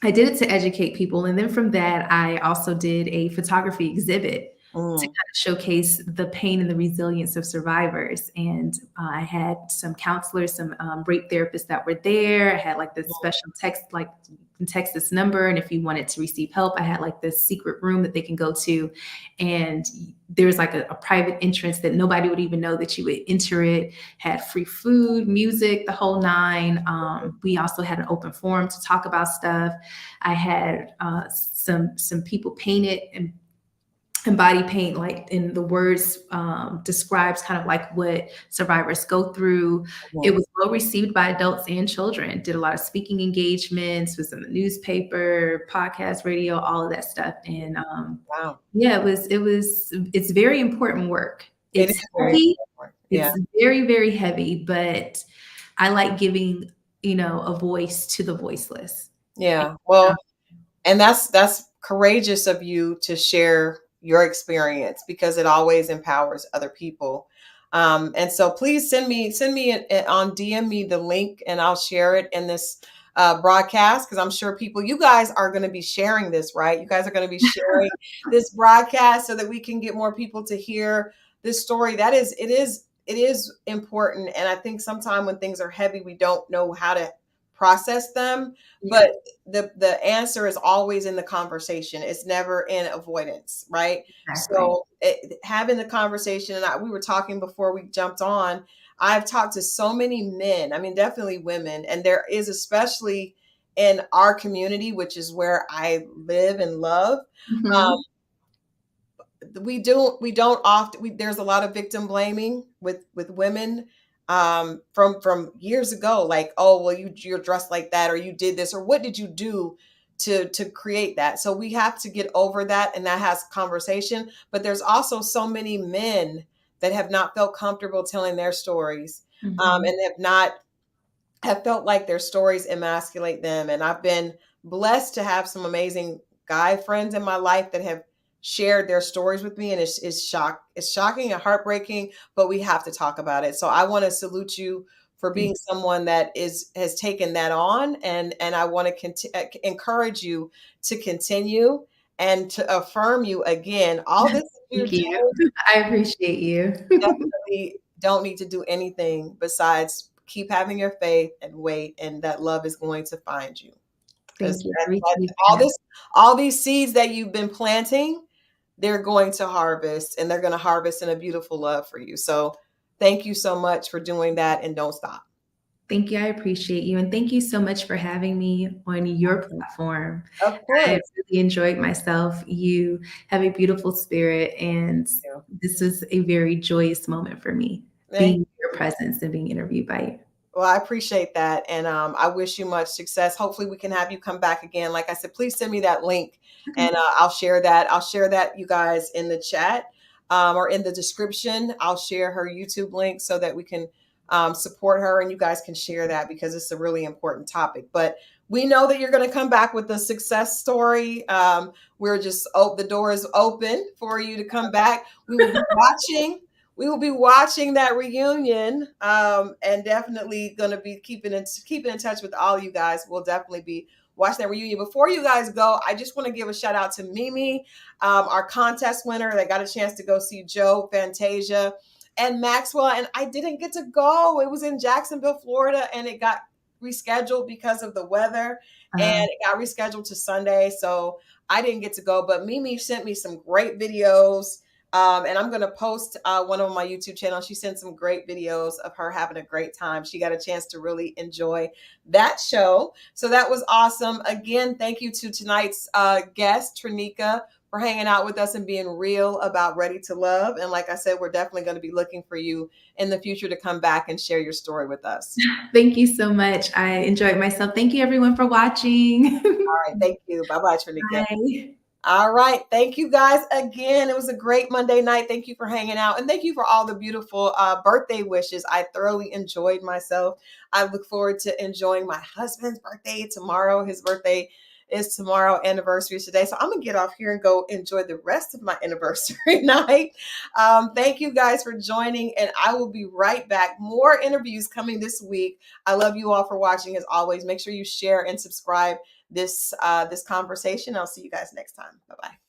I did it to educate people. And then from that, I also did a photography exhibit to kind Mm. of showcase the pain and the resilience of survivors. And I had some counselors, some rape therapists that were there. I had like this special text, like you can text this number. And if you wanted to receive help, I had like this secret room that they can go to. And there's like a private entrance that nobody would even know that you would enter it, had free food, music, the whole nine. We also had an open forum to talk about stuff. I had some people painted and body paint, like in the words describes kind of like what survivors go through. It Mm. was well received by adults and children. Did a lot of speaking engagements, was in the newspaper, podcast, radio, all of that stuff. And Wow. yeah, it's very important work. It is It's very heavy. important. Yeah. It's very, very heavy, but I like giving, a voice to the voiceless. Yeah. Um, Well, and that's courageous of you to share your experience because it always empowers other people. And so please on DM me the link and I'll share it in this broadcast because I'm sure you guys are going to be sharing this, right? You guys are going to be sharing this broadcast so that we can get more people to hear this story. It is it is important. And I think sometimes when things are heavy, we don't know how to process them. Yeah, But the answer is always in the conversation. It's never in avoidance, right? exactly. So having the conversation, and we were talking before we jumped on. I've talked to so many men. I mean, definitely women, and there is, especially in our community, which is where I live and love. Um, Mhm. we don't often there's a lot of victim blaming with women, from years ago, like, oh well, you're dressed like that, or you did this, or what did you do to create that. So we have to get over that, and that has conversation. But there's also so many men that have not felt comfortable telling their stories, Mhm. and have felt like their stories emasculate them. And I've been blessed to have some amazing guy friends in my life that have shared their stories with me. And it's shocking and heartbreaking, but we have to talk about it. So I want to salute you for being Thank someone that has taken that on. And I want to encourage you to continue and to affirm you again. All this that you're thank you. doing, I appreciate you. definitely don't need to do anything besides keep having your faith and wait, and that love is going to find you. Because Thank you. I received all that. this, all these seeds that you've been planting, they're going to harvest, and they're going to harvest in a beautiful love for you. So thank you so much for doing that, and don't stop. Thank you. I appreciate you. And thank you so much for having me on your platform. Of I course. really enjoyed myself. You have a beautiful spirit, and Thank you. this is a very joyous moment for me, being Thank in your you. presence and being interviewed by you. Well, I appreciate that. And I wish you much success. Hopefully, we can have you come back again. Like I said, please send me that link, Okay. and I'll share that. I'll share that, you guys, in the chat, or in the description. I'll share her YouTube link so that we can support her, and you guys can share that because it's a really important topic. But we know that you're going to come back with a success story. We're just, the door is open for you to come back. We will be watching. We will be watching that reunion, and definitely going to be keeping in touch with all you guys. We'll definitely be watching that reunion. Before you guys go, I just want to give a shout out to Mimi, our contest winner that got a chance to go see Joe Fantasia and Maxwell. And I didn't get to go. It was in Jacksonville, Florida, and it got rescheduled because of the weather, and Uh, it got rescheduled to Sunday. So I didn't get to go, but Mimi sent me some great videos, and I'm going to post one on my YouTube channel. She sent some great videos of her having a great time. She got a chance to really enjoy that show. So that was awesome. Again, thank you to tonight's guest, Tranika, for hanging out with us and being real about Ready to Love. And like I said, we're definitely going to be looking for you in the future to come back and share your story with us. Thank you so much. I enjoyed myself. Thank you, everyone, for watching. All right. Thank you. Bye bye, Tranika. Bye. All right. Thank you guys again. It was a great Monday night. Thank you for hanging out. And thank you for all the beautiful birthday wishes. I thoroughly enjoyed myself. I look forward to enjoying my husband's birthday tomorrow. His birthday is tomorrow, anniversary is today. So I'm going to get off here and go enjoy the rest of my anniversary night. Thank you guys for joining. And I will be right back. More interviews coming this week. I love you all for watching as always. Make sure you share and subscribe this conversation. I'll see you guys next time. Bye bye.